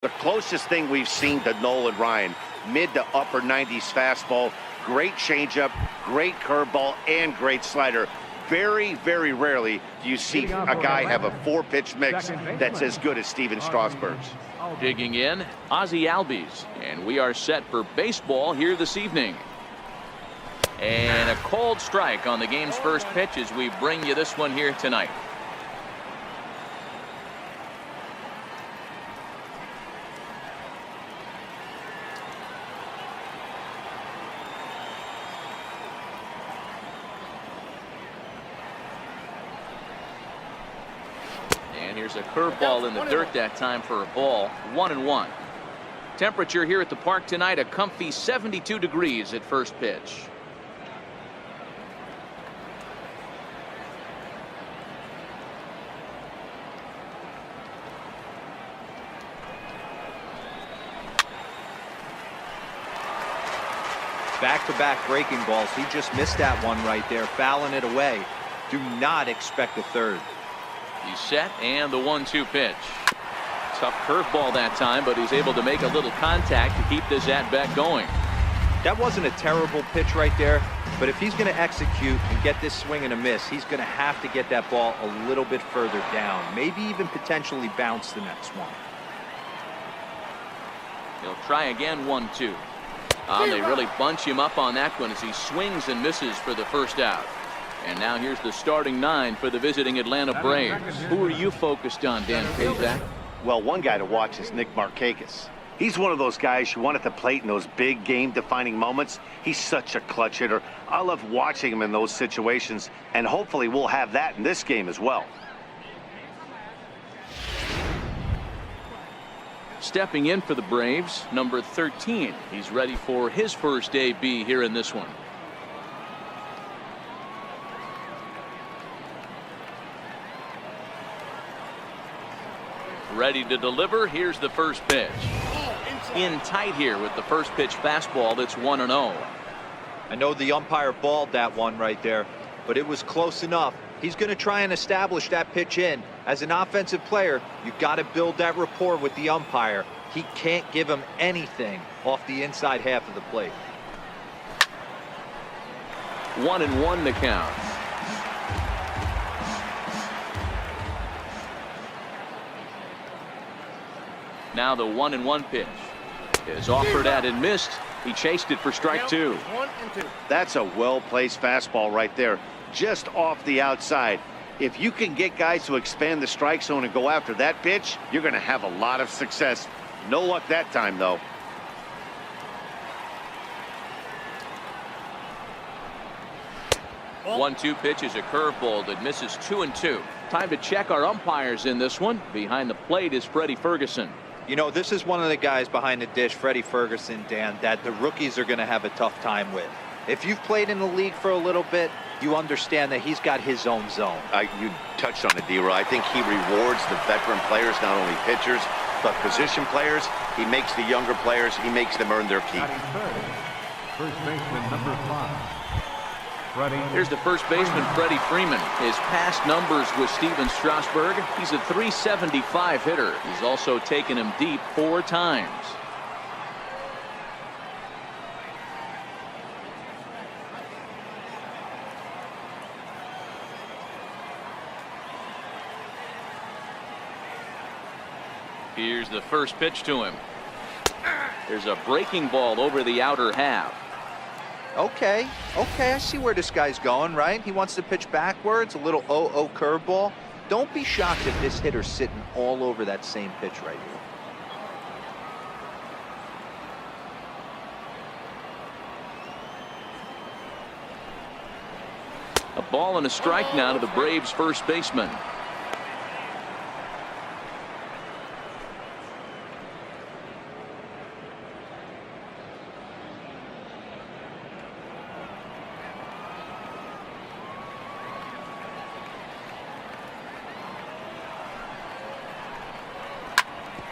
The closest thing we've seen to Nolan Ryan, mid to upper 90s fastball, great changeup, great curveball, and great slider. Very, very rarely do you see a guy have a 4-pitch mix that's as good as Steven Strasburg's. Digging in, Ozzie Albies, and we are set for baseball here this evening. And a cold strike on the game's first pitch as we bring you this one here tonight. And here's a curveball in the dirt that time for a ball. 1-1. Temperature here at the park tonight, a comfy 72 degrees at first pitch. Back-to-back breaking balls. He just missed that one right there, fouling it away. Do not expect a third. He's set, and the 1-2 pitch. Tough curveball that time, but he's able to make a little contact to keep this at-bat going. That wasn't a terrible pitch right there, but if he's going to execute and get this swing and a miss, he's going to have to get that ball a little bit further down, maybe even potentially bounce the next one. He'll try again. 1-2. They really bunch him up on that one as he swings and misses for the first out. And now here's the starting 9 for the visiting Atlanta Braves. Who are you focused on, Dan Pazak? Well, one guy to watch is Nick Markakis. He's one of those guys you want at the plate in those big game-defining moments. He's such a clutch hitter. I love watching him in those situations, and hopefully we'll have that in this game as well. Stepping in for the Braves, number 13. He's ready for his first AB here in this one. Ready to deliver. Here's the first pitch. In tight here with the first pitch fastball. That's 1-0. I know the umpire balled that one right there, but it was close enough. He's going to try and establish that pitch in. As an offensive player, you've got to build that rapport with the umpire. He can't give him anything off the inside half of the plate. 1-1 the count. Now the 1-1 pitch is offered at and missed. He chased it for strike 2. That's a well-placed fastball right there, just off the outside. If you can get guys to expand the strike zone and go after that pitch, you're going to have a lot of success. No luck that time, though. Oh. 1-2 pitch is a curveball that misses 2-2. Time to check our umpires in this one. Behind the plate is Freddie Ferguson. You know, this is one of the guys behind the dish, Freddie Ferguson, Dan, that the rookies are going to have a tough time with. If you've played in the league for a little bit, you understand that he's got his own zone. You touched on it, D-Roy. I think he rewards the veteran players, not only pitchers, but position players. He makes the younger players, he makes them earn their keep. First baseman number 5. Here's the first baseman, Freddie Freeman. His past numbers with Steven Strasburg, he's a .375 hitter. He's also taken him deep 4 times. Here's the first pitch to him. There's a breaking ball over the outer half. Okay, I see where this guy's going, right? He wants to pitch backwards, a little 0-0 curveball. Don't be shocked if this hitter's sitting all over that same pitch right here. A ball and a strike now to the Braves' first baseman.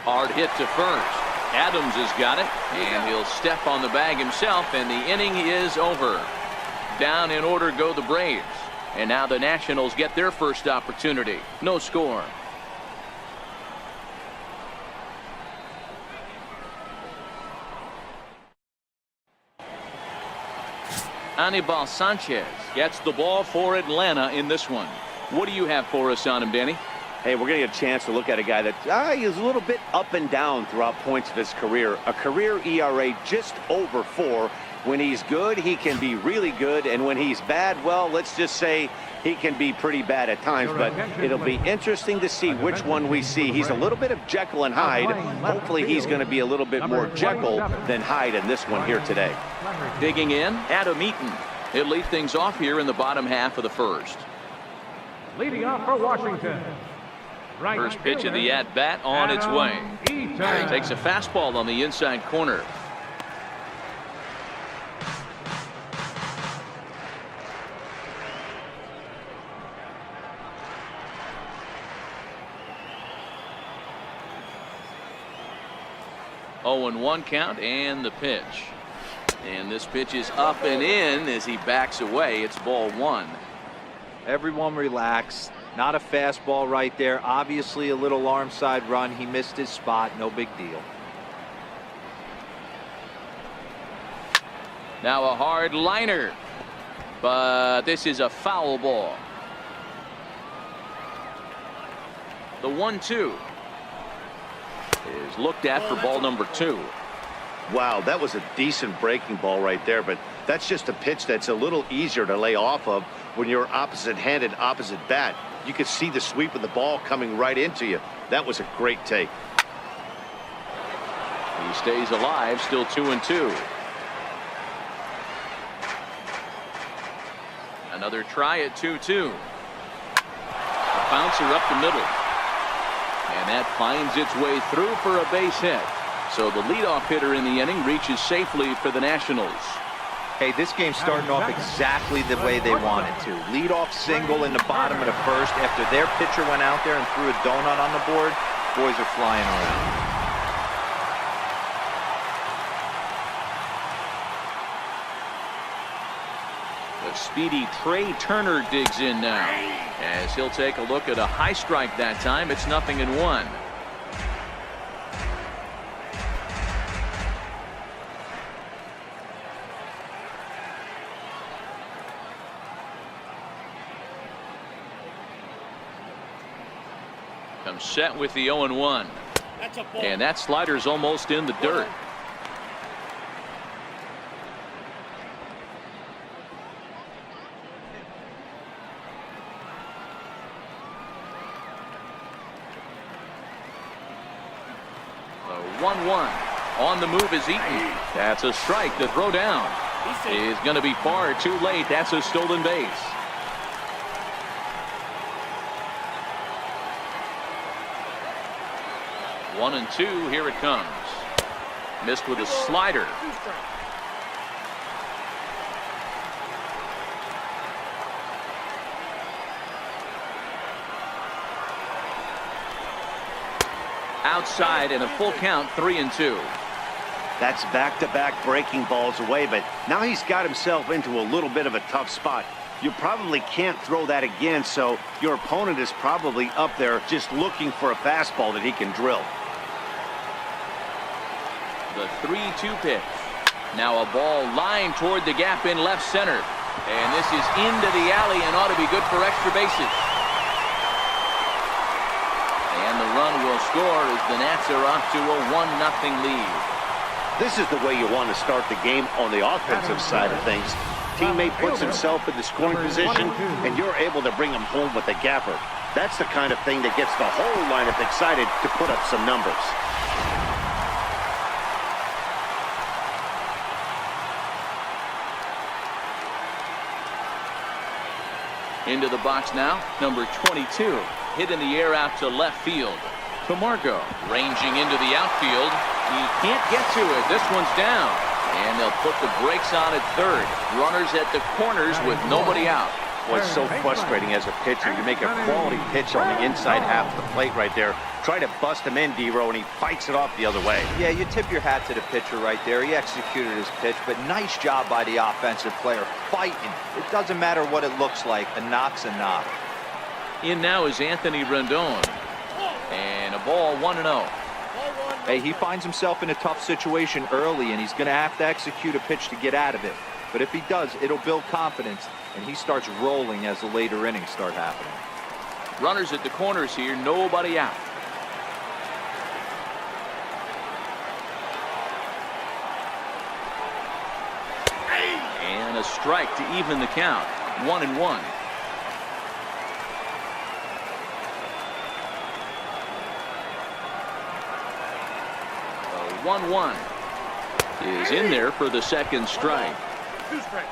Hard hit to first. Adams has got it, and he'll step on the bag himself, and the inning is over. Down in order go the Braves, and now the Nationals get their first opportunity. No score. Anibal Sanchez gets the ball for Atlanta in this one. What do you have for us on him, Danny? Hey, we're going to get a chance to look at a guy that is a little bit up and down throughout points of his career. A career ERA just over 4. When he's good, he can be really good. And when he's bad, well, let's just say he can be pretty bad at times. But it'll be interesting to see which one we see. He's a little bit of Jekyll and Hyde. Hopefully he's going to be a little bit more Jekyll than Hyde in this one here today. Digging in, Adam Eaton. He'll lead things off here in the bottom half of the first. Leading off for Washington. First pitch of the at-bat on its way. Takes a fastball on the inside corner. Oh, and 1 count and the pitch. And this pitch is up and in as he backs away. It's ball 1. Everyone relax. Not a fastball right there. Obviously a little arm side run. He missed his spot. No big deal. Now a hard liner. But this is a foul ball. The 1-2 is looked at for ball number 2. Wow, that was a decent breaking ball right there, but that's just a pitch that's a little easier to lay off of when you're opposite-handed, opposite bat. You could see the sweep of the ball coming right into you. That was a great take. He stays alive, still 2-2. Another try at 2-2. A bouncer up the middle. And that finds its way through for a base hit. So the leadoff hitter in the inning reaches safely for the Nationals. Hey, this game's starting off exactly the way they wanted to. Leadoff single in the bottom of the first after their pitcher went out there and threw a donut on the board. Boys are flying around. The speedy Trey Turner digs in now as he'll take a look at a high strike that time. It's 0-1. Comes set with the 0-1. And that slider's almost in the dirt. The 1-1 on the move is Eaton. That's a strike. The throw down is going to be far too late. That's a stolen base. One and 2. Here it comes. Missed with a slider. Outside and a full count. 3-2. That's back-to-back breaking balls away, but now he's got himself into a little bit of a tough spot. You probably can't throw that again, so your opponent is probably up there just looking for a fastball that he can drill. The 3-2 pitch. Now a ball lined toward the gap in left center. And this is into the alley and ought to be good for extra bases. And the run will score as the Nats are off to a 1-0 lead. This is the way you want to start the game on the offensive side of things. Teammate puts himself in the scoring position, and you're able to bring him home with a gapper. That's the kind of thing that gets the whole lineup excited to put up some numbers. Into the box now, number 22. Hit in the air out to left field. Camargo ranging into the outfield. He can't get to it. This one's down. And they'll put the brakes on at third. Runners at the corners with nobody out. Boy, it's so frustrating as a pitcher. You make a quality pitch on the inside half of the plate right there. Try to bust him in, D-Row, and he fights it off the other way. Yeah, you tip your hat to the pitcher right there. He executed his pitch, but nice job by the offensive player fighting. It doesn't matter what it looks like. A knock's a knock. In now is Anthony Rendon. And a ball 1-0. Hey, he finds himself in a tough situation early, and he's going to have to execute a pitch to get out of it. But if he does, it'll build confidence, and he starts rolling as the later innings start happening. Runners at the corners here, nobody out. And a strike to even the count. 1-1. 1-1 is in there for the second strike. 2 strikes.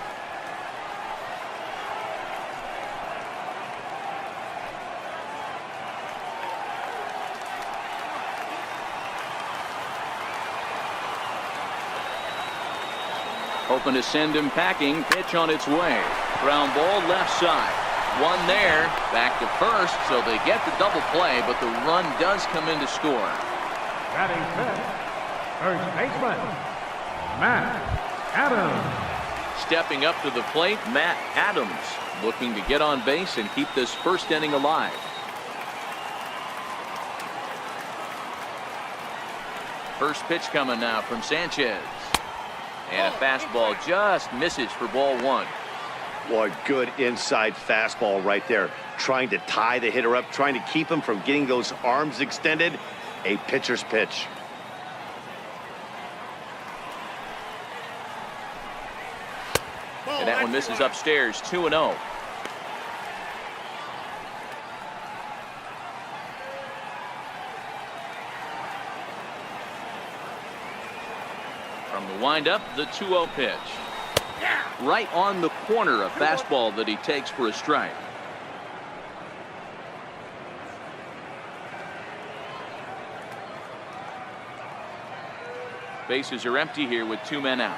Hoping to send him packing. Pitch on its way. Ground ball left side. One there. Back to first, so they get the double play, but the run does come in to score. Batting fifth, first baseman, Matt Adams. Stepping up to the plate, Matt Adams, looking to get on base and keep this first inning alive. First pitch coming now from Sanchez. And a fastball just misses for ball 1. Boy, good inside fastball right there. Trying to tie the hitter up, trying to keep him from getting those arms extended. A pitcher's pitch. And that one misses upstairs. 2-0. From the windup, the 2-0 pitch. Right on the corner, a fastball that he takes for a strike. Bases are empty here with 2 men out.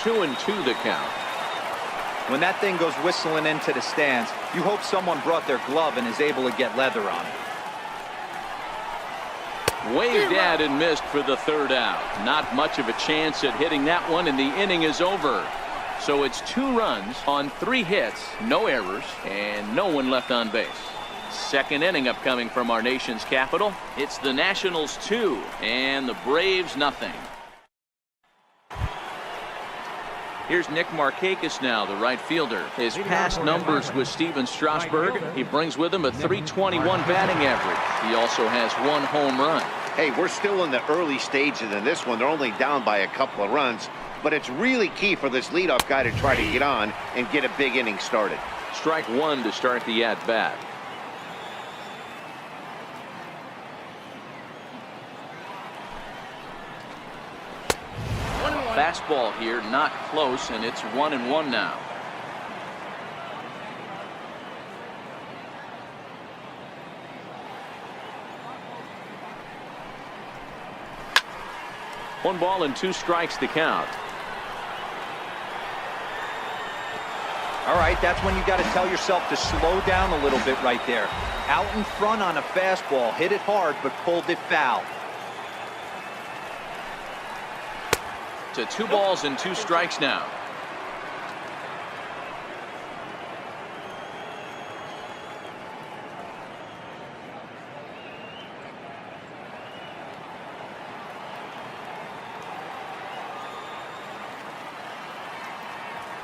Two and 2 the count. When that thing goes whistling into the stands, you hope someone brought their glove and is able to get leather on it. Waved at and missed for the third out. Not much of a chance at hitting that one, and the inning is over. So it's 2 runs on 3 hits, no errors, and no one left on base. Second inning upcoming from our nation's capital. It's the Nationals 2 and the Braves nothing. Here's Nick Markakis now, the right fielder. His past numbers with Steven Strasburg, he brings with him a .321 batting average. He also has 1 home run. Hey, we're still in the early stages in this one. They're only down by a couple of runs, but it's really key for this leadoff guy to try to get on and get a big inning started. Strike 1 to start the at-bat. Fastball here, not close, and it's 1-1 now. One ball and 2 strikes to count. All right, that's when you got to tell yourself to slow down a little bit right there. Out in front on a fastball, hit it hard, but pulled it foul. To 2 balls and 2 strikes now.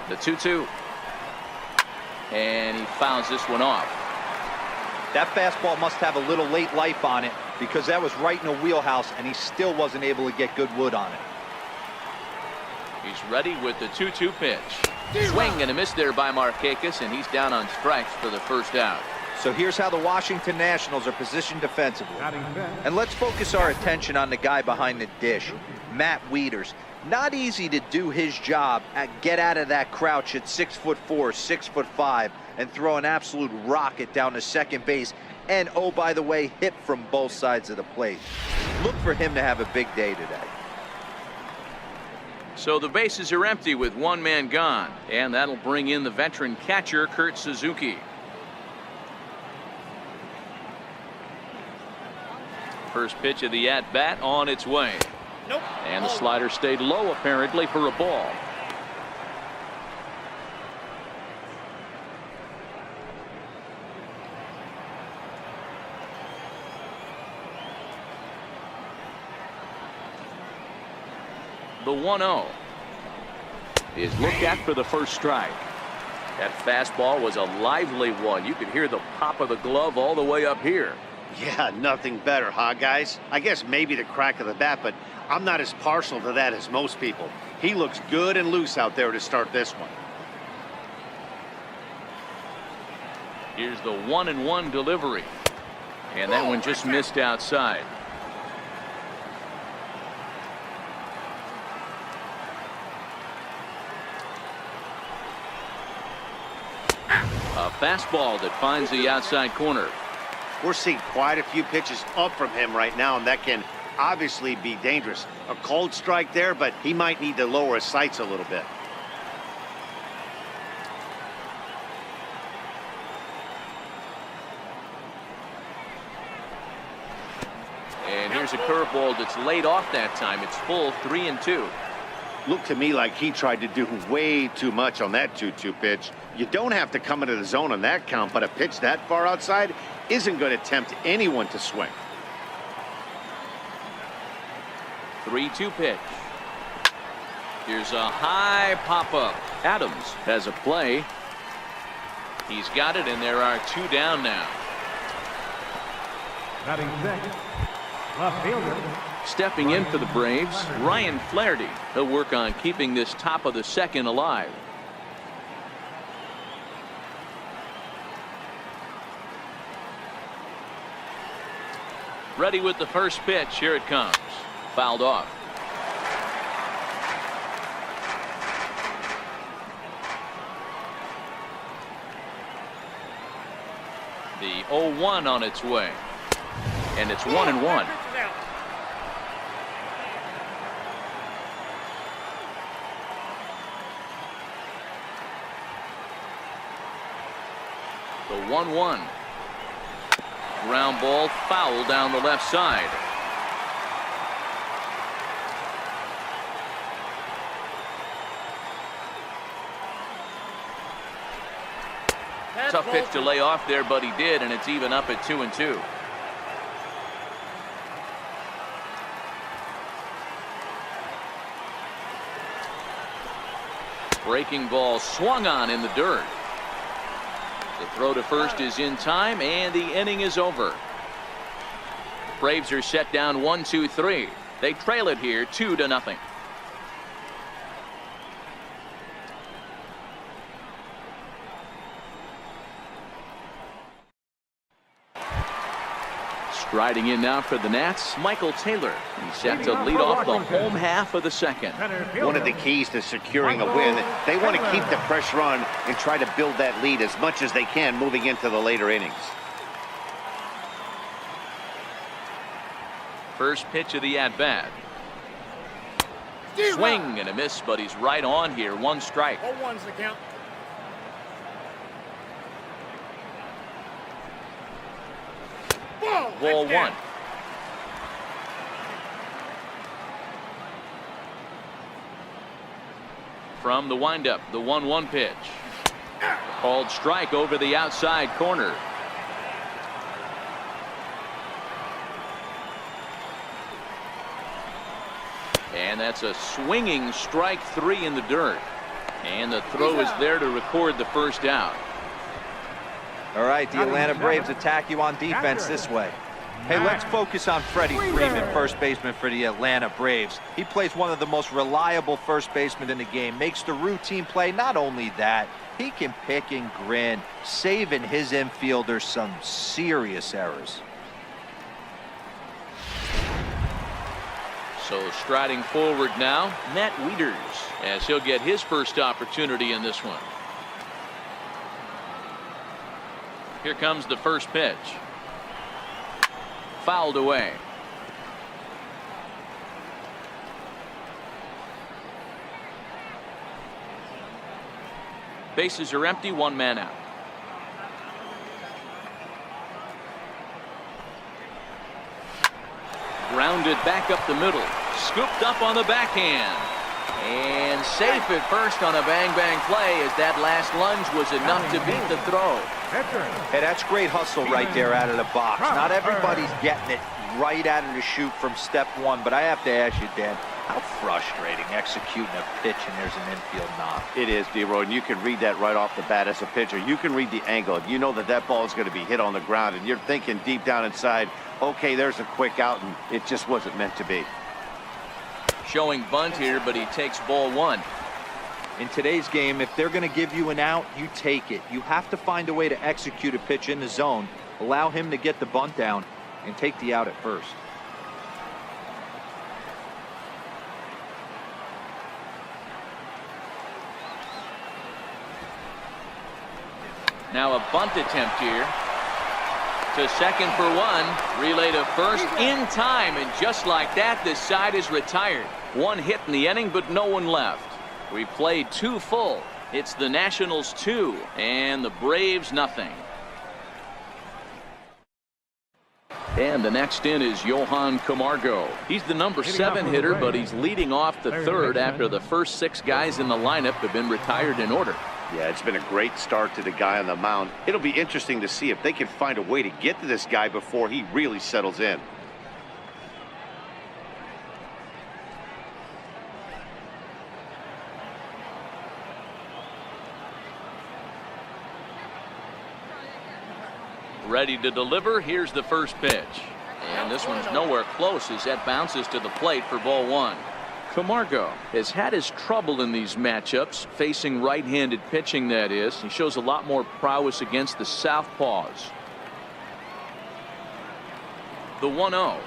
The 2-2. And he fouls this one off. That fastball must have a little late life on it because that was right in the wheelhouse and he still wasn't able to get good wood on it. He's ready with the 2-2 pitch. Swing and a miss there by Markakis, and he's down on strikes for the first out. So here's how the Washington Nationals are positioned defensively. And let's focus our attention on the guy behind the dish, Matt Wieters. Not easy to do his job at get out of that crouch at 6'4", 6'5", and throw an absolute rocket down to second base. And oh, by the way, hit from both sides of the plate. Look for him to have a big day today. So the bases are empty with 1 man gone, and that'll bring in the veteran catcher Kurt Suzuki. First pitch of the at-bat on its way. And the slider stayed low apparently for a ball. The 1-0 is looked at for the first strike. That fastball was a lively one. You could hear the pop of the glove all the way up here. Yeah, nothing better, huh, guys? I guess maybe the crack of the bat, but I'm not as partial to that as most people. He looks good and loose out there to start this one. Here's the 1-1 delivery. And that one just missed outside. A fastball that finds the outside corner. We're seeing quite a few pitches up from him right now, and that can obviously be dangerous. A cold strike there, but he might need to lower his sights a little bit. And here's a curveball that's laid off that time. It's full 3-2. Looked to me like he tried to do way too much on that 2-2 pitch. You don't have to come into the zone on that count, but a pitch that far outside isn't going to tempt anyone to swing. 3-2 pitch. Here's a high pop-up. Adams has a play. He's got it, and there are 2 down now. Batting sixth, left fielder. Stepping in for the Braves, Ryan Flaherty. He'll work on keeping this top of the second alive. Ready with the first pitch. Here it comes. Fouled off. The 0-1 on its way. And it's 1-1. The 1-1. Ground ball foul down the left side. Tough pitch to lay off there, but he did, and it's even up at 2-2. Breaking ball swung on in the dirt. The throw to first is in time, and the inning is over. Braves are set down 1-2-3. They trail it here 2-0. Striding in now for the Nats, Michael Taylor. He's set to lead off the home half of the second. One of the keys to securing a win, they want to keep the pressure on and try to build that lead as much as they can moving into the later innings. First pitch of the at-bat. Swing and a miss, but he's right on here. 1 strike. 0-1's the count. Ball 1. From the windup, the 1-1 pitch. Called strike over the outside corner. And that's a swinging strike 3 in the dirt. And the throw is there to record the first out. All right, the Atlanta Braves attack you on defense this way. Hey, let's focus on Freddie Freeman, first baseman for the Atlanta Braves. He plays one of the most reliable first basemen in the game, makes the routine play. Not only that, he can pick and grin, saving his infielders some serious errors. So striding forward now, Matt Wieters, as he'll get his first opportunity in this one. Here comes the first pitch. Fouled away. Bases are empty, 1 man out. Grounded back up the middle. Scooped up on the backhand. And safe at first on a bang-bang play, as that last lunge was enough to beat the throw. Hey, that's great hustle right there out of the box. Not everybody's getting it right out of the chute from step 1, but I have to ask you, Dan, How frustrating executing a pitch and there's an infield knock. It is, D-Roy, and you can read that right off the bat as a pitcher. You can read the angle. You know that that ball is going to be hit on the ground, and you're thinking deep down inside, okay, there's a quick out, and it just wasn't meant to be. Showing bunt here, but he takes ball one. In today's game, if they're going to give you an out, you take it. You have to find a way to execute a pitch in the zone, allow him to get the bunt down, and take the out at first. Now a bunt attempt here. To second for one. Relay to first in time. And just like that, this side is retired. One hit in the inning, but no one left. We played 2 full. It's the Nationals 2 and the Braves nothing. And the next in is Johan Camargo. He's the number 7 hitter, but he's leading off the third after the first 6 guys in the lineup have been retired in order. Yeah, it's been a great start to the guy on the mound. It'll be interesting to see if they can find a way to get to this guy before he really settles in. Ready to deliver. Here's the first pitch. And this one's nowhere close as that bounces to the plate for ball one. Camargo has had his trouble in these matchups, facing right-handed pitching, that is. He shows a lot more prowess against the southpaws. The 1-0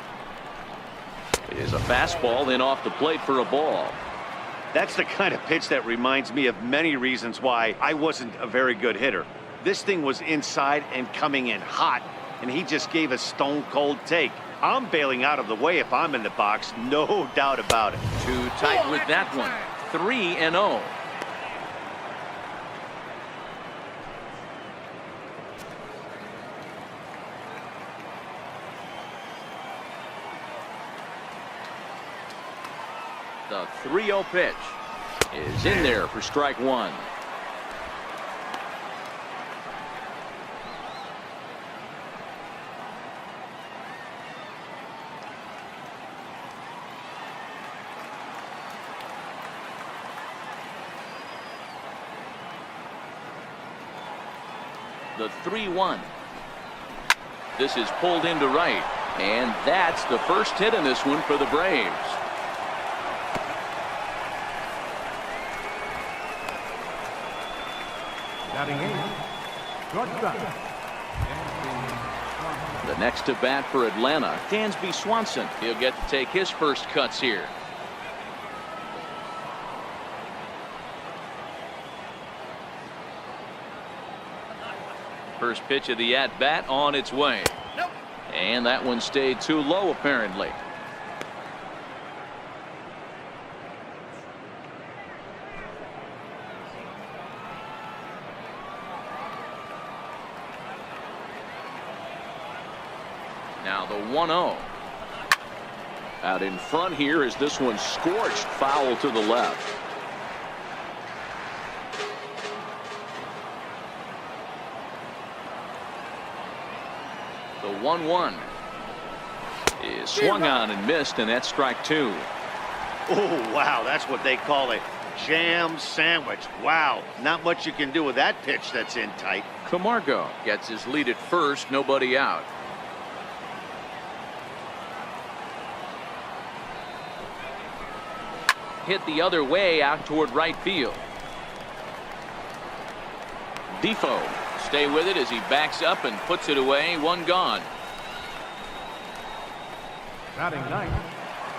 is a fastball in off the plate for a ball. That's the kind of pitch that reminds me of many reasons why I wasn't a very good hitter. This thing was inside and coming in hot, and he just gave a stone-cold take. I'm bailing out of the way if I'm in the box, no doubt about it. Too tight with that one. 3-0. The 3-0 pitch is in there for strike one. The 3-1. This is pulled into right, and that's the first hit in this one for the Braves. Batting 8, shortstop. The next to bat for Atlanta, Dansby Swanson. He'll get to take his first cuts here. First pitch of the at-bat on its way. Nope. And that one stayed too low, apparently. Now the 1-0. Out in front here as this one scorched foul to the left. The 1-1 is swung on and missed, and that's strike two. Oh, wow, that's what they call a jam sandwich. Wow, not much you can do with that pitch that's in tight. Camargo gets his lead at first, nobody out. Hit the other way out toward right field. Defoe stay with it as he backs up and puts it away. One gone. Batting 9,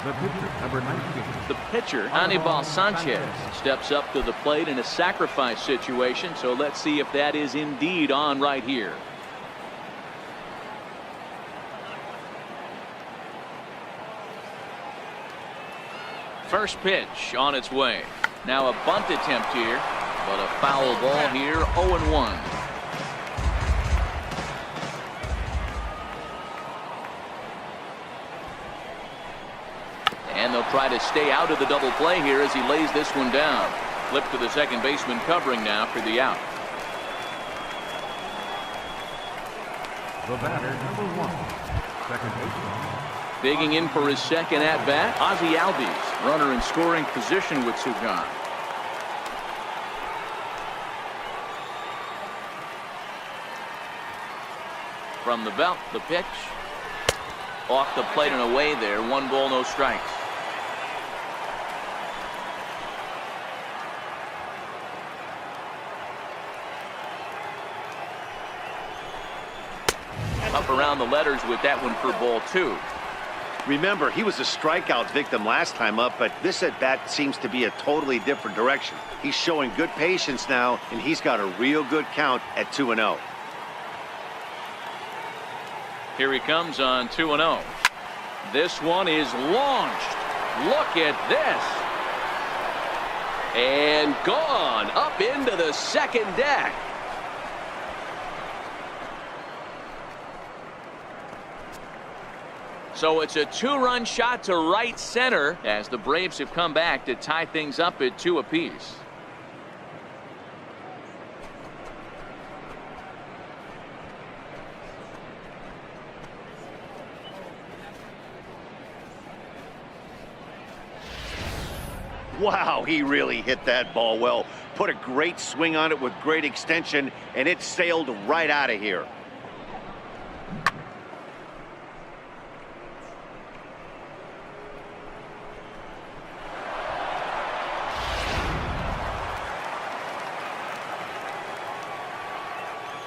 the pitcher, number 19. The pitcher, Anibal Sanchez, steps up to the plate in a sacrifice situation, so let's see if that is indeed on right here. First pitch on its way. Now a bunt attempt here, but a foul ball here. 0-1. And they'll try to stay out of the double play here as he lays this one down. Flip to the second baseman covering now for the out. The batter, number 1, second baseman, Digging in for his second at-bat, Ozzie Albies, runner in scoring position with two gone. From the belt, the pitch. Off the plate and away there. 1 ball, no strikes. Up around the letters with that one for ball 2. Remember, he was a strikeout victim last time up, but this at-bat seems to be a totally different direction. He's showing good patience now, and he's got a real good count at 2-0. Here he comes on 2-0. This one is launched. Look at this. And gone up into the second deck. So it's a 2-run shot to right center as the Braves have come back to tie things up at 2 apiece. Wow, he really hit that ball well. Put a great swing on it with great extension, and it sailed right out of here.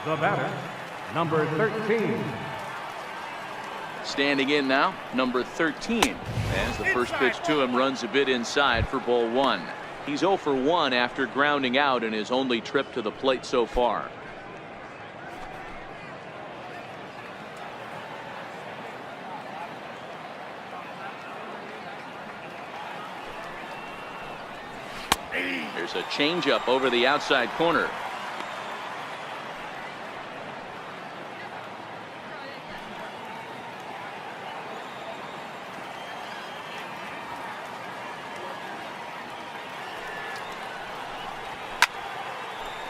The batter, number 13. Standing in now, number 13. As the first pitch to him runs a bit inside for ball 1. He's 0 for 1 after grounding out in his only trip to the plate so far. There's a changeup over the outside corner.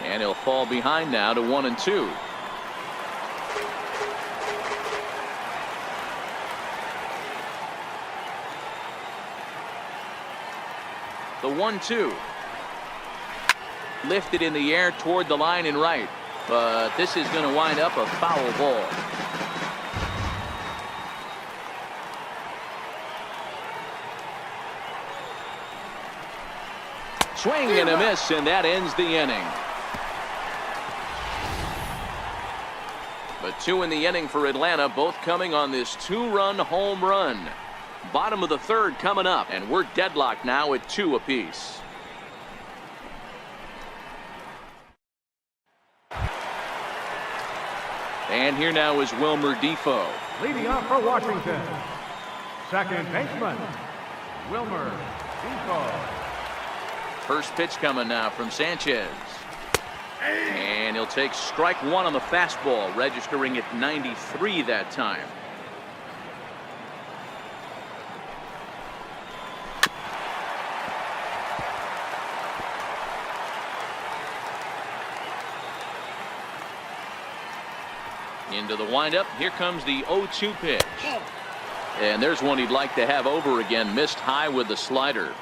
And he'll fall behind now to 1-2. The 1-2. Lifted in the air toward the line and right. But this is going to wind up a foul ball. Swing and a miss, and that ends the inning. But 2 in the inning for Atlanta, both coming on this 2-run home run. Bottom of the 3rd coming up, and we're deadlocked now at 2 apiece. And here now is Wilmer Defoe. Leading off for Washington, second baseman, Wilmer Defoe. First pitch coming now from Sanchez. And he'll take strike 1 on the fastball, registering at 93 that time. Into the windup. Here comes the 0-2 pitch. And there's one he'd like to have over again. Missed high with the slider.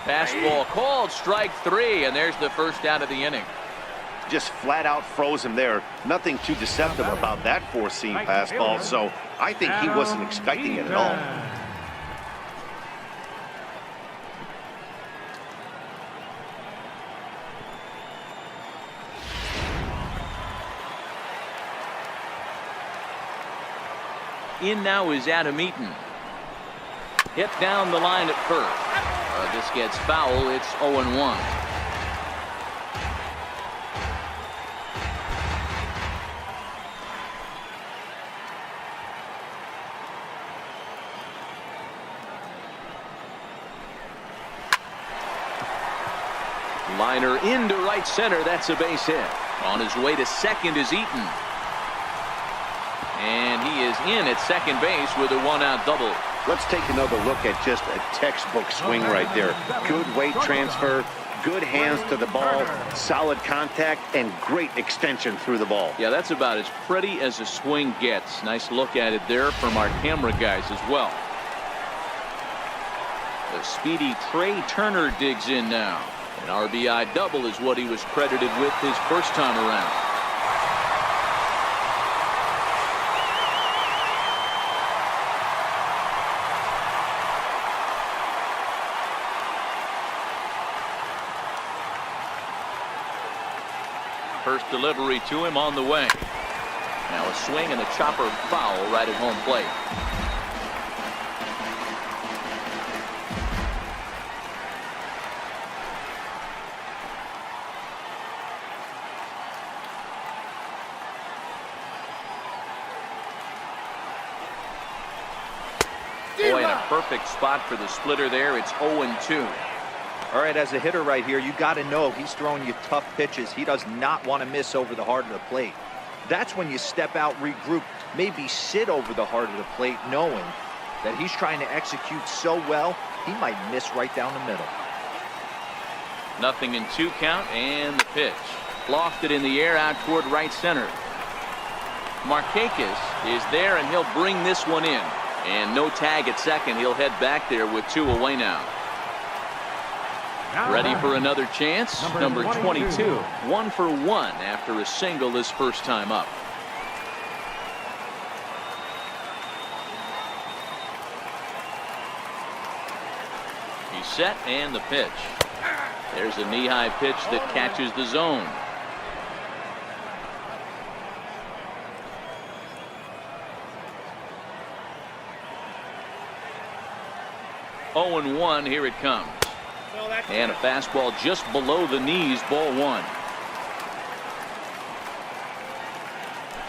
Fastball called, strike 3, and there's the first out of the inning. Just flat out froze him there. Nothing too deceptive about that 4-seam fastball, so I think he wasn't expecting it at all. In now is Adam Eaton. Hit down the line at first. This gets foul. It's 0-1. Liner into right center. That's a base hit. On his way to second is Eaton. And he is in at second base with a one-out double. Let's take another look at just a textbook swing right there. Good weight transfer, good hands to the ball, solid contact, and great extension through the ball. Yeah, that's about as pretty as a swing gets. Nice look at it there from our camera guys as well. The speedy Trey Turner digs in now. An RBI double is what he was credited with his first time around. First delivery to him on the way. Now a swing and a chopper foul right at home plate. Boy, and a perfect spot for the splitter there. It's 0-2. All right, as a hitter right here, you got to know he's throwing you tough pitches. He does not want to miss over the heart of the plate. That's when you step out, regroup, maybe sit over the heart of the plate, knowing that he's trying to execute so well, he might miss right down the middle. 0-2 count, and the pitch. Lofted in the air out toward right center. Markakis is there, and he'll bring this one in. And no tag at second. He'll head back there with 2 away now. Ready for another chance. Number 22. 1 for 1 after a single his first time up. He's set, and the pitch. There's a knee-high pitch that catches the zone. Oh, and 1, here it comes. And a fastball just below the knees, ball 1.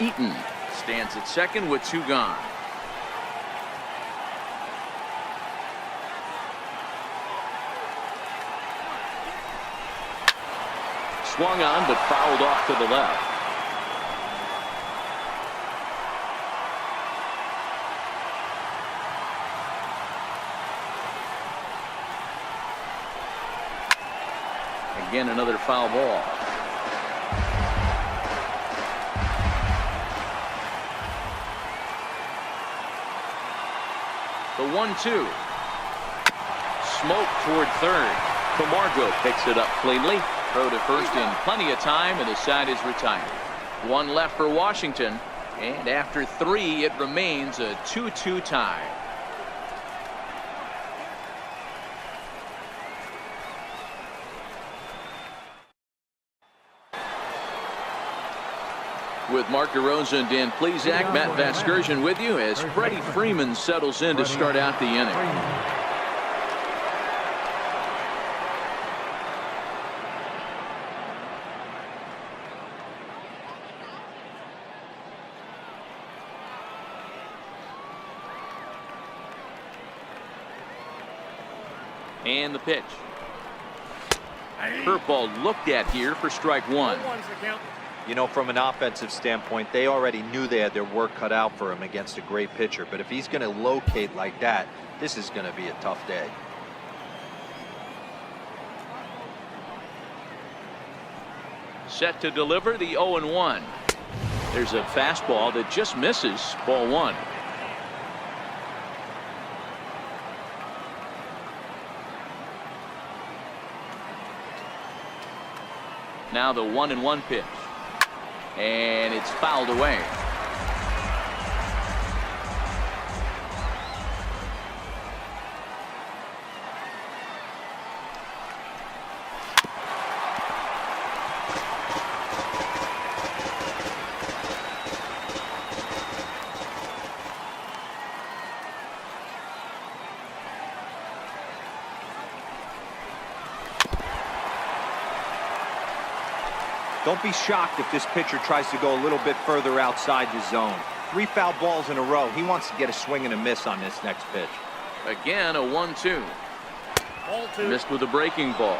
Eaton stands at second with 2 gone. Swung on, but fouled off to the left. Again, another foul ball. The 1-2. Smoke toward third. Camargo picks it up cleanly. Throw to first in plenty of time, and the side is retired. 1 left for Washington, and after 3, it remains a 2-2 tie. With Mark DeRosa and Dan Plesac, Matt Vasgersian with you as Freddie Freeman settles in to start out the inning. And the pitch. Curveball looked at here for strike 1. You know, from an offensive standpoint, they already knew they had their work cut out for him against a great pitcher. But if he's going to locate like that, this is going to be a tough day. Set to deliver the 0-1. There's a fastball that just misses, ball 1. Now the 1-1 pitch. And it's fouled away. Don't be shocked if this pitcher tries to go a little bit further outside the zone. 3 foul balls in a row. He wants to get a swing and a miss on this next pitch. Again, a 1-2. Missed with a breaking ball.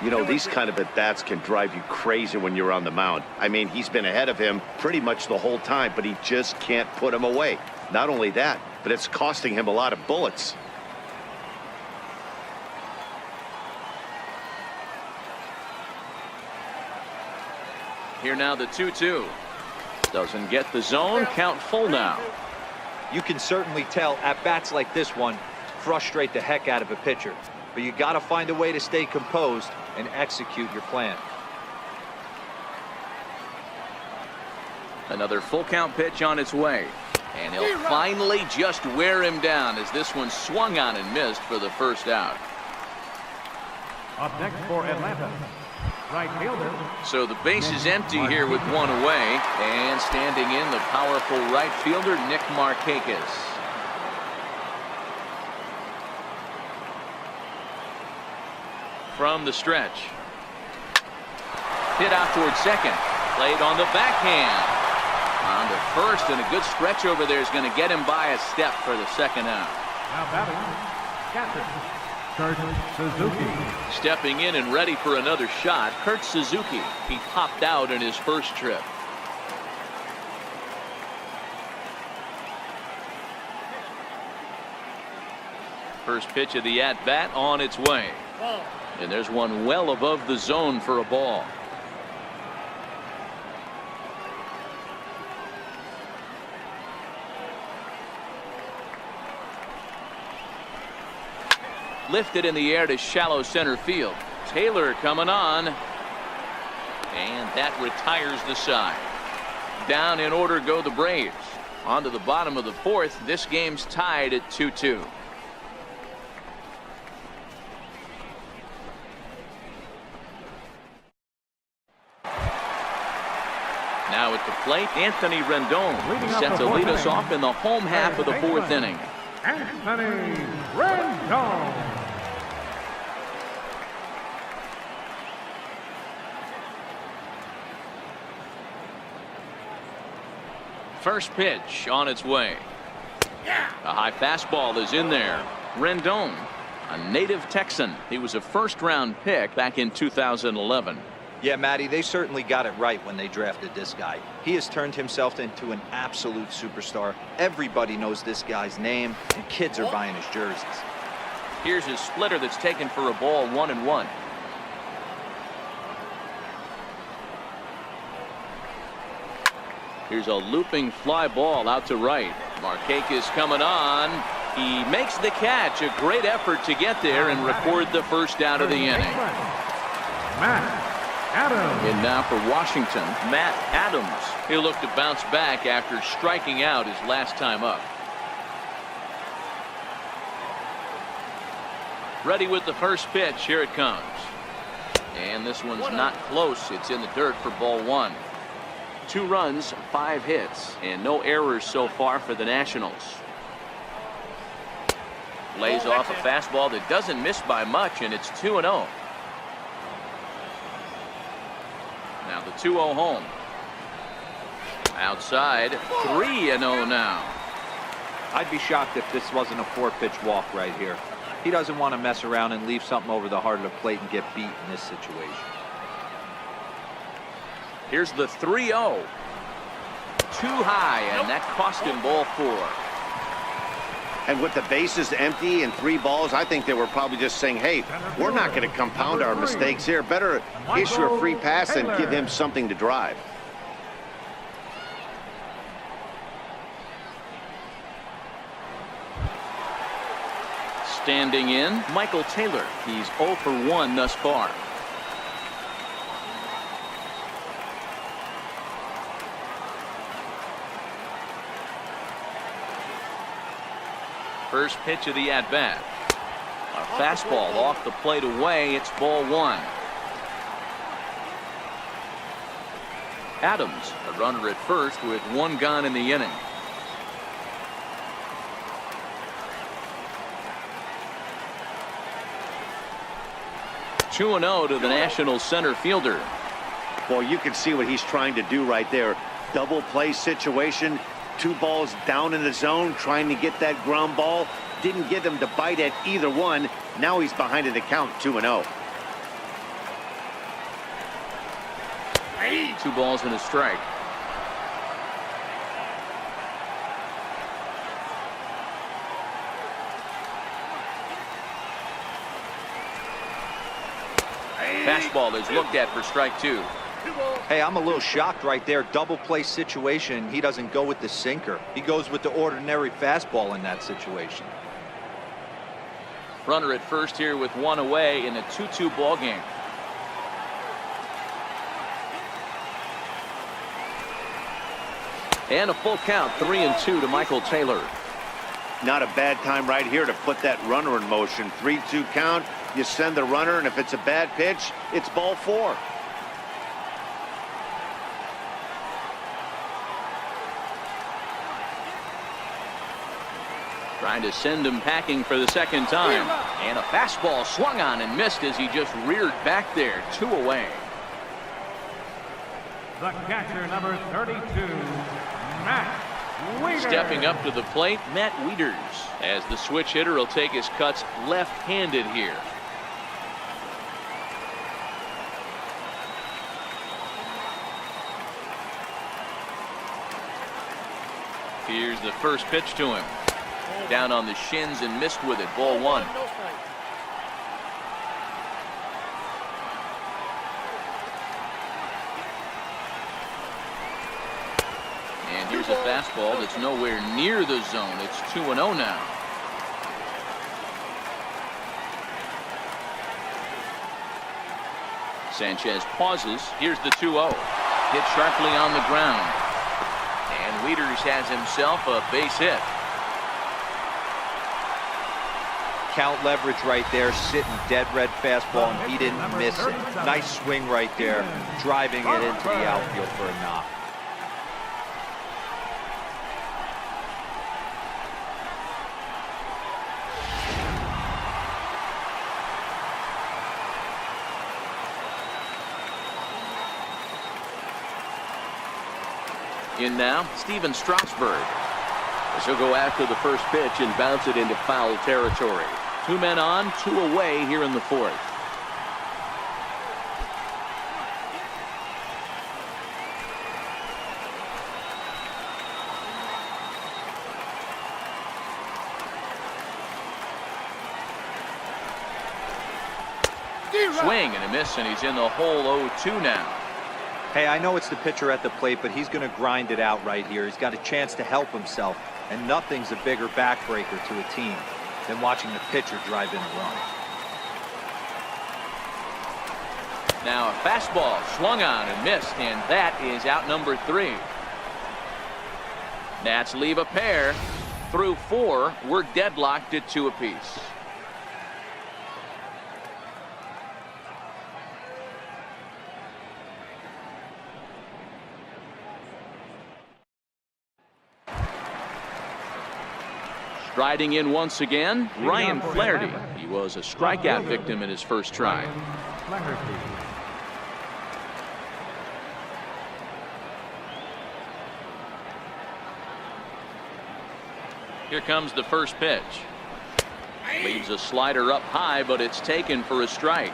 You know, these kind of at-bats can drive you crazy when you're on the mound. I mean, he's been ahead of him pretty much the whole time, but he just can't put him away. Not only that, but it's costing him a lot of bullets. Here now the 2-2. Doesn't get the zone. Count full now. You can certainly tell at bats like this one frustrate the heck out of a pitcher, but you got to find a way to stay composed and execute your plan. Another full count pitch on its way, and he'll finally just wear him down as this one swung on and missed for the first out. Up next for Atlanta, right fielder. So the base is empty here with one away, and standing in the powerful right fielder Nick Markakis. From the stretch, hit out towards second, played on the backhand. On to first, and a good stretch over there is going to get him by a step for the second out. Now batting, catcher, Kurt Suzuki. Stepping in and ready for another shot, Kurt Suzuki. He popped out in his first trip. First pitch of the at-bat on its way. And there's one well above the zone for a ball. Lifted in the air to shallow center field. Taylor coming on. And that retires the side. Down in order go the Braves. On to the bottom of the fourth. This game's tied at 2-2. Now at the plate, Anthony Rendon set to lead us off in the home half of the fourth inning. Anthony Rendon. First pitch on its way. A high fastball is in there. Rendon, a native Texan. He was a first-round pick back in 2011. Yeah, Matty, they certainly got it right when they drafted this guy. He has turned himself into an absolute superstar. Everybody knows this guy's name, and kids are buying his jerseys. Here's his splitter that's taken for a ball, 1-1. Here's a looping fly ball out to right. Markakis coming on. He makes the catch. A great effort to get there and record the first out of the inning. Matt Adams. And now for Washington, Matt Adams. He'll look to bounce back after striking out his last time up. Ready with the first pitch. Here it comes. And this one's not close. It's in the dirt for ball one. 2 runs, 5 hits, and no errors so far for the Nationals. Lays off a fastball that doesn't miss by much, and it's 2-0. Now the 2-0 home. Outside, 3-0 now. I'd be shocked if this wasn't a 4-pitch walk right here. He doesn't want to mess around and leave something over the heart of the plate and get beat in this situation. Here's the 3-0. Too high, and that cost him ball 4. And with the bases empty and 3 balls, I think they were probably just saying, hey, we're not going to compound our mistakes here. Better issue a free pass and give him something to drive. Standing in, Michael Taylor. He's 0 for 1 thus far. First pitch of the at-bat. A fastball off the plate away. It's ball 1. Adams, a runner at first with 1 gone in the inning. Two and 0 to the National center fielder. Well, you can see what he's trying to do right there. Double play situation. 2 balls down in the zone, trying to get that ground ball. Didn't get him to bite at either one. Now he's behind in the count, 2-0. 2 balls and a strike. Fastball is looked at for strike 2. Hey, I'm a little shocked right there. Double play situation. He doesn't go with the sinker. He goes with the ordinary fastball in that situation. Runner at first here with 1 away in a 2-2 ball game. And a full count, 3-2 to Michael Taylor. Not a bad time right here to put that runner in motion. 3-2 count. You send the runner, and if it's a bad pitch, it's ball 4. Trying to send him packing for the second time. And a fastball swung on and missed as he just reared back there. 2 away. The catcher, number 32, Matt Wieters. Stepping up to the plate, Matt Wieters, as the switch hitter will take his cuts left-handed here. Here's the first pitch to him. Down on the shins and missed with it. Ball 1. And here's a fastball that's nowhere near the zone. It's 2-0 now. Sanchez pauses. Here's the 2-0. Hit sharply on the ground. And Wieters has himself a base hit. Count leverage right there, sitting dead red fastball, and he didn't miss it. Nice swing right there, driving it into the outfield for a knock. In now, Steven Strasburg. He'll go after the first pitch and bounce it into foul territory. 2 men on, 2 away here in the 4th. Swing and a miss, and he's in the hole 0-2 now. Hey, I know it's the pitcher at the plate, but he's going to grind it out right here. He's got a chance to help himself, and nothing's a bigger backbreaker to a team than watching the pitcher drive in a run. Now a fastball swung on and missed, and that is out number 3. Nats leave a pair. Through 4, we're deadlocked at 2 apiece. Striding in once again, Ryan Flaherty. He was a strikeout victim in his first try. Here comes the first pitch. Leaves a slider up high, but it's taken for a strike.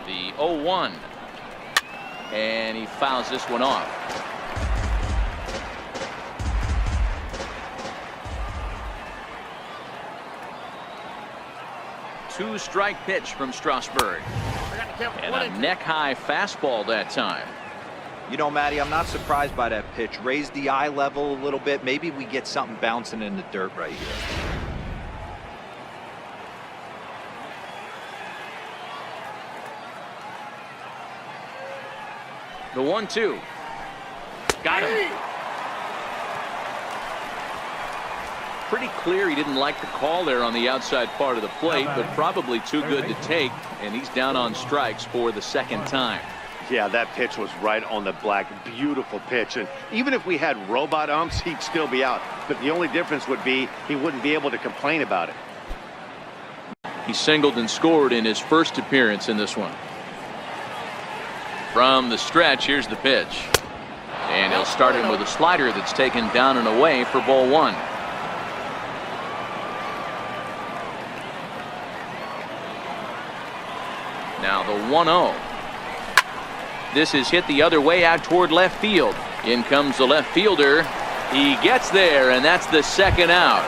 The 0-1, and he fouls this one off. Two-strike pitch from Strasburg, and a neck-high fastball that time. You know, Matty, I'm not surprised by that pitch. Raise the eye level a little bit. Maybe we get something bouncing in the dirt right here. The 1-2. Got him. Pretty clear he didn't like the call there on the outside part of the plate, but probably too good to take, and he's down on strikes for the second time. Yeah, that pitch was right on the black. Beautiful pitch. And even if we had robot umps, he'd still be out. But the only difference would be he wouldn't be able to complain about it. He singled and scored in his first appearance in this one. From the stretch, here's the pitch. And he'll start him with a slider that's taken down and away for ball one. Now the 1-0. This is hit the other way out toward left field. In comes the left fielder. He gets there, and that's the second out.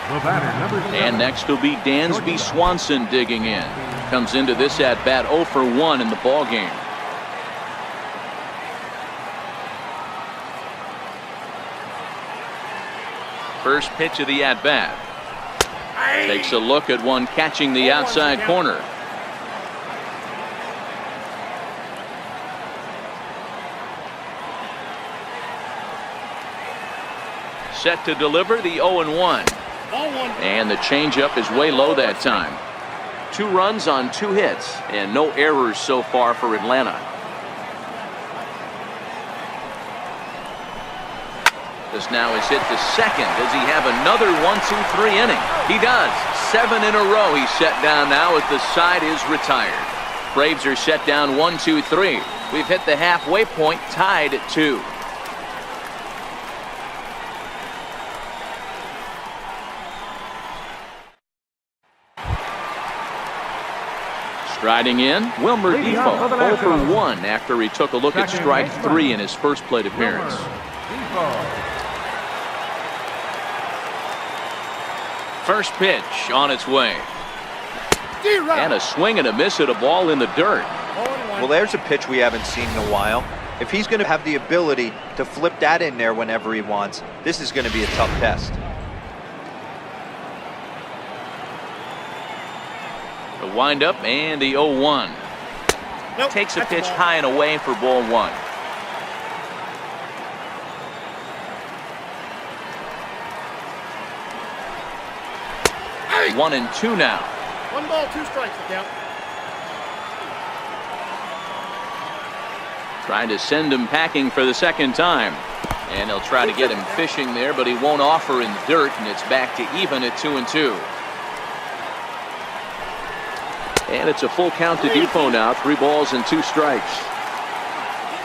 The batter, number 7. And next will be Dansby Swanson digging in. Comes into this at bat 0 for 1 in the ball game. First pitch of the at bat. Takes a look at one catching the outside corner. Set to deliver the 0-1. And the changeup is way low that time. 2 runs on 2 hits and no errors so far for Atlanta. This now is hit to second. Does he have another 1-2-3 inning? He does. 7 in a row he's set down now as the side is retired. Braves are set down 1-2-3. We've hit the halfway point, tied at 2. Striding in, Wilmer Defoe, 0 for 1 after he took a look at strike 3 in his first plate appearance. First pitch on its way. And a swing and a miss at a ball in the dirt. Well, there's a pitch we haven't seen in a while. If he's going to have the ability to flip that in there whenever he wants, this is going to be a tough test. The windup and the 0-1. Nope, takes a pitch high and away for ball 1. Hey. 1-2 now. 1 ball, 2 strikes to count. Trying to send him packing for the second time. And he'll try to get him fishing there, but he won't offer in the dirt, and it's back to even at 2-2. And it's a full count to Defoe now. 3 balls and 2 strikes.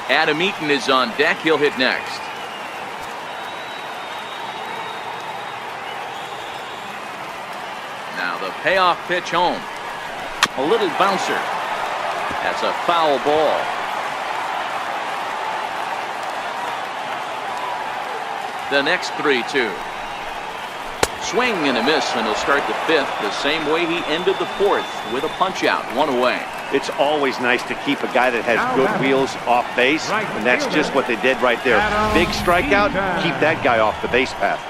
Adam Eaton is on deck. He'll hit next. Now the payoff pitch home. A little bouncer. That's a foul ball. The next 3-2. Swing and a miss, and he'll start the 5th the same way he ended the 4th with a punch out, 1 away. It's always nice to keep a guy that has good wheels off base, and that's just what they did right there. Big strikeout, keep that guy off the base path.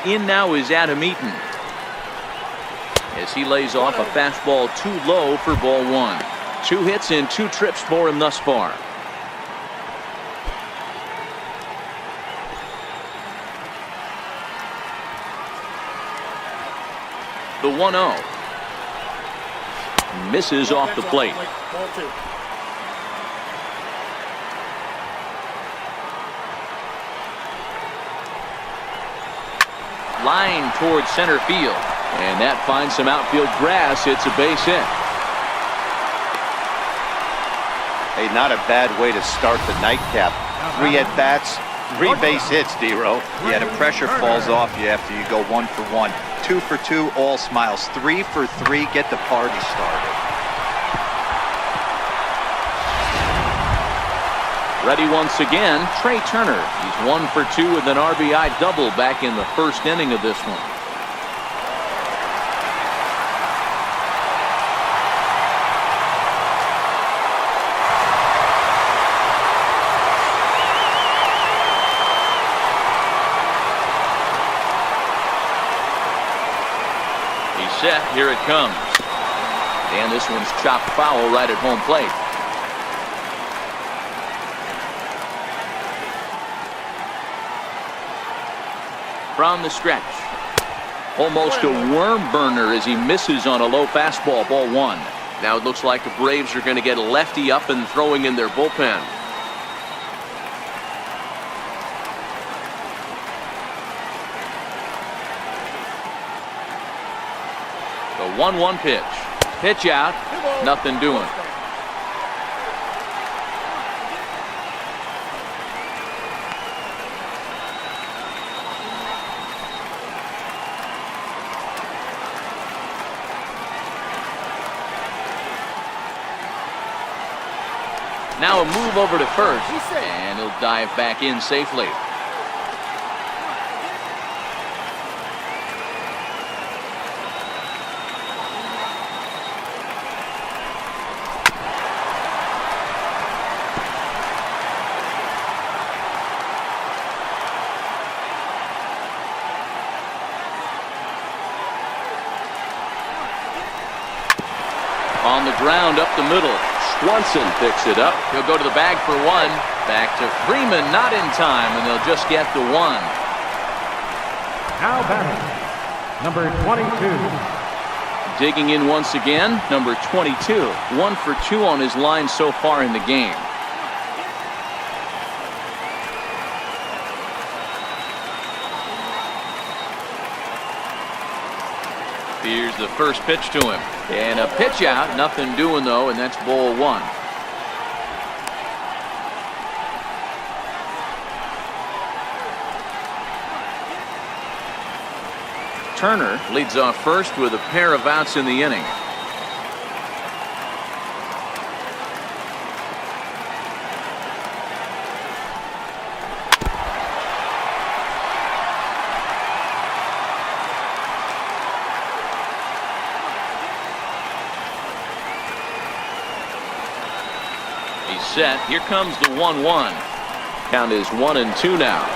In now is Adam Eaton as he lays off a fastball too low for ball 1. 2 hits and 2 trips for him thus far. The 1-0. Misses off the plate. Ball 2. Line towards center field. And that finds some outfield grass. It's a base hit. Hey, not a bad way to start the nightcap. 3 at-bats, 3 base hits, D-Row. Yeah, the pressure falls off you after you go 1 for 1. 2 for 2, all smiles. 3 for 3, get the party started. Ready once again, Trey Turner. He's 1 for 2 with an RBI double back in the first inning of this one. Set, here it comes. And this one's chopped foul right at home plate. From the stretch. Almost a worm burner as he misses on a low fastball, ball 1. Now it looks like the Braves are going to get a lefty up and throwing in their bullpen. 1-1 pitch. Pitch out. Nothing doing. Now a move over to first, and he'll dive back in safely. On the ground up the middle. Swanson picks it up. He'll go to the bag for one. Back to Freeman, not in time, and they'll just get the one. Now batting, number 22. Digging in once again, number 22. 1 for 2 on his line so far in the game. Here's the first pitch to him. And a pitch out. Nothing doing, though, and that's ball 1. Turner leads off first with a pair of outs in the inning. He's set. Here comes the 1-1. Count is 1-2 now.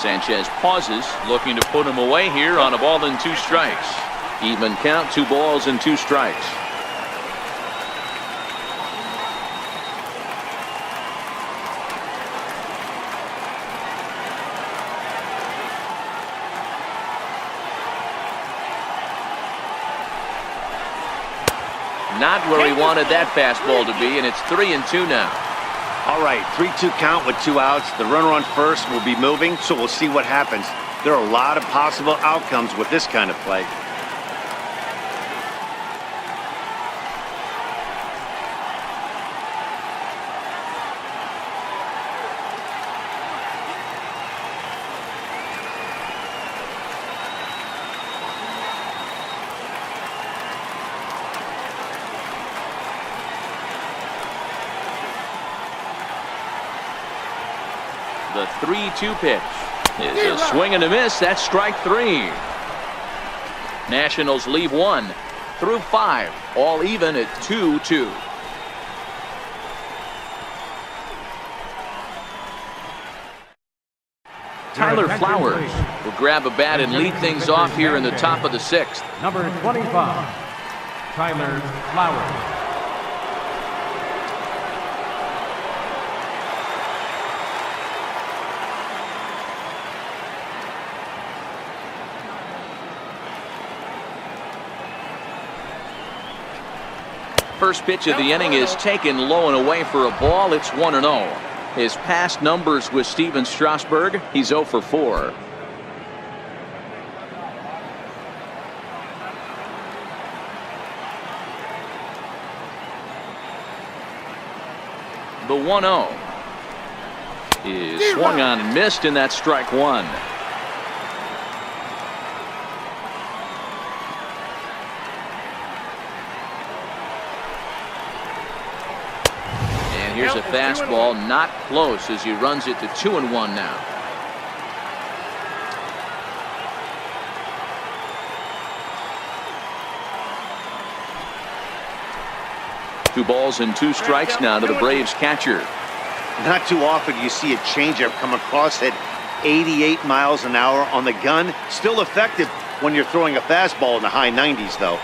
Sanchez pauses, looking to put him away here on a ball and 2 strikes. Even count, 2 balls and 2 strikes. Not where he wanted that fastball to be, and it's 3-2 now. All right, 3-2 count with 2 outs. The runner on first will be moving, so we'll see what happens. There are a lot of possible outcomes with this kind of play. The 3-2 pitch is a swing and a miss. That's strike 3. Nationals leave 1 through 5, all even at 2-2. Tyler Flowers will grab a bat and lead things off here in the top of the 6th. Number 25, Tyler Flowers. First pitch of the inning is taken low and away for a ball. It's 1-0. His past numbers with Steven Strasburg, he's 0 for 4. The 1-0 is swung on and missed, and that's strike 1. Here's a fastball, not close, as he runs it to 2-1 now. Two balls and 2 strikes now to the Braves catcher. Not too often you see a changeup come across at 88 miles an hour on the gun. Still effective when you're throwing a fastball in the high 90s, though.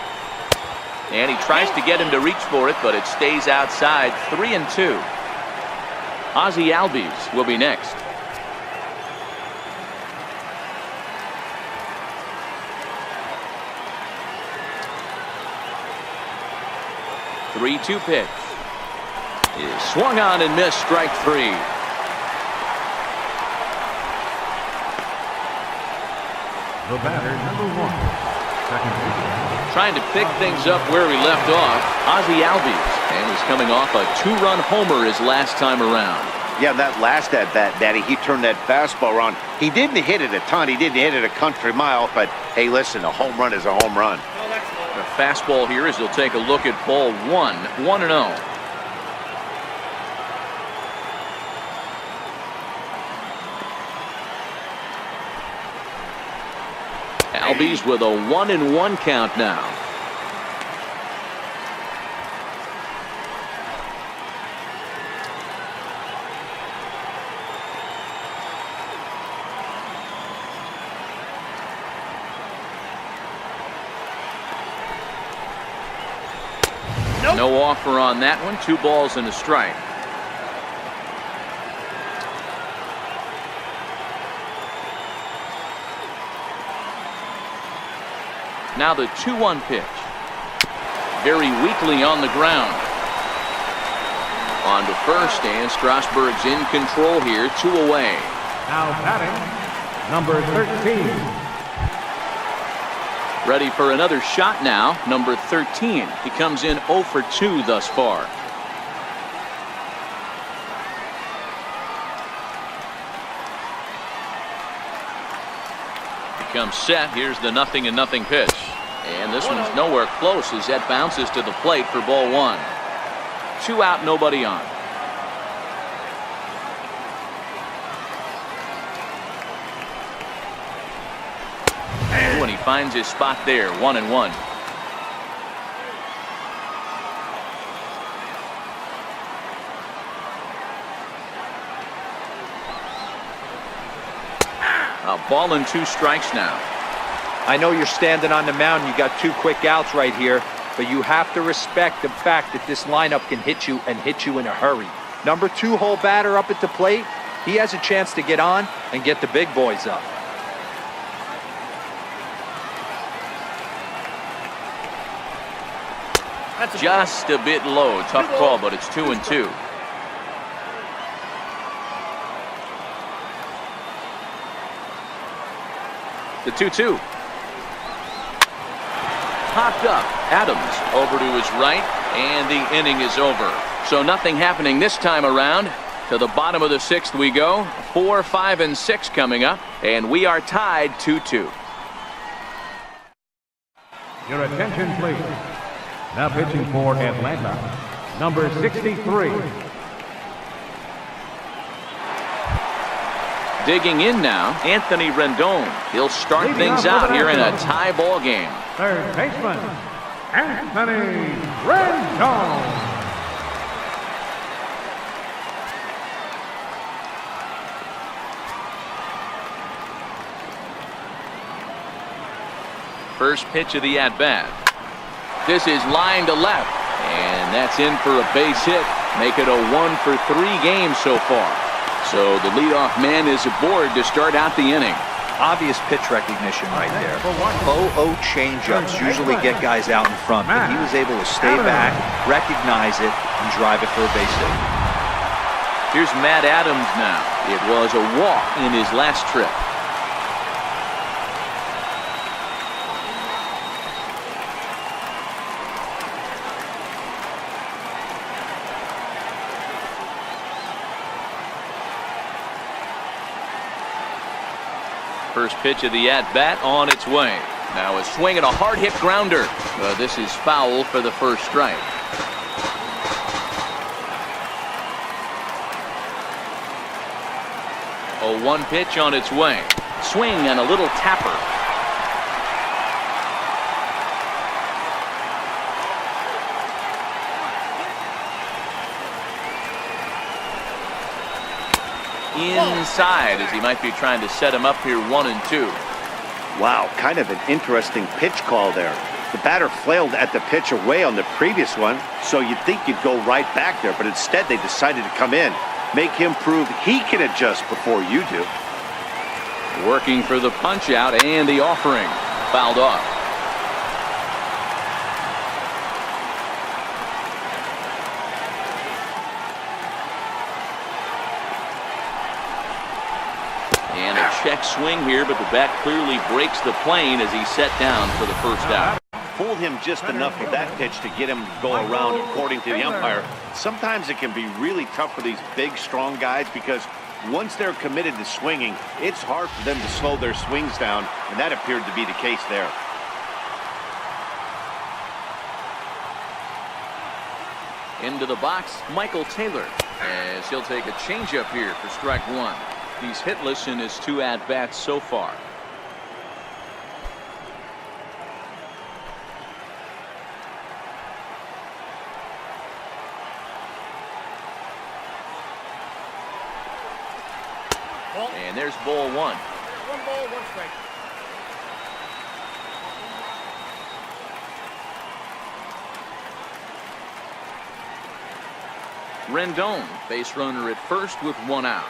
And he tries to get him to reach for it, but it stays outside. 3-2. Ozzie Albies will be next. The 3-2 pitch is swung on and missed. Strike 3. The batter, number 1. Second baseman. Trying to pick things up where we left off, Ozzie Albies. And he's coming off a 2-run homer his last time around. Yeah, that last at-bat, Daddy, he turned that fastball around. He didn't hit it a ton. He didn't hit it a country mile. But, hey, listen, a home run is a home run. The fastball here as he'll take a look at ball 1, 1-0. Albies with a 1-1 count now. Nope. No offer on that one. 2 balls and a strike. Now the 2-1 pitch. Very weakly on the ground. On to first, and Strasburg's in control here. 2 away. Now batting, number 13. Ready for another shot now. Number 13. He comes in 0 for 2 thus far. Comes set. Here's the 0-0 pitch. And this one's nowhere close as that bounces to the plate for ball 1. 2 out, nobody on. When he finds his spot there, 1-1. A ball and 2 strikes now. I know you're standing on the mound. You got 2 quick outs right here, but you have to respect the fact that this lineup can hit you and hit you in a hurry. Number 2 hole batter up at the plate. He has a chance to get on and get the big boys up. Just a bit low. Tough call, but it's 2-2. The 2-2. Popped up. Adams over to his right, and the inning is over. So nothing happening this time around. To the bottom of the 6th we go. 4, 5, and 6 coming up, and we are tied 2-2. Your attention, please. Now pitching for Atlanta, number 63. Digging in now, Anthony Rendon. He'll start things out here in a tie ball game. Third baseman, Anthony Rendon. First pitch of the at-bat. This is line to left, and that's in for a base hit. Make it a 1 for 3 games so far. So the leadoff man is aboard to start out the inning. Obvious pitch recognition right there. Low changeups usually get guys out in front, but he was able to stay back, recognize it, and drive it for a base hit. Here's Matt Adams now. It was a walk in his last trip. First pitch of the at-bat on its way. Now a swing and a hard-hit grounder. This is foul for the first strike. A 1 pitch on its way. Swing and a little tapper. Inside as he might be trying to set him up here 1-2. Wow, kind of an interesting pitch call there. The batter flailed at the pitch away on the previous one, so you'd think you'd go right back there, but instead they decided to come in. Make him prove he can adjust before you do. Working for the punch out and the offering. Fouled off. And a check swing here, but the bat clearly breaks the plane as he's set down for the first out. Fooled him just enough with that pitch to get him to go around, according to the umpire. Sometimes it can be really tough for these big, strong guys because once they're committed to swinging, it's hard for them to slow their swings down, and that appeared to be the case there. Into the box, Michael Taylor, as he'll take a changeup here for strike one. He's hitless in his 2 at-bats so far. And there's ball one. 1 ball, 1 strike. Rendon, base runner at first with 1 out.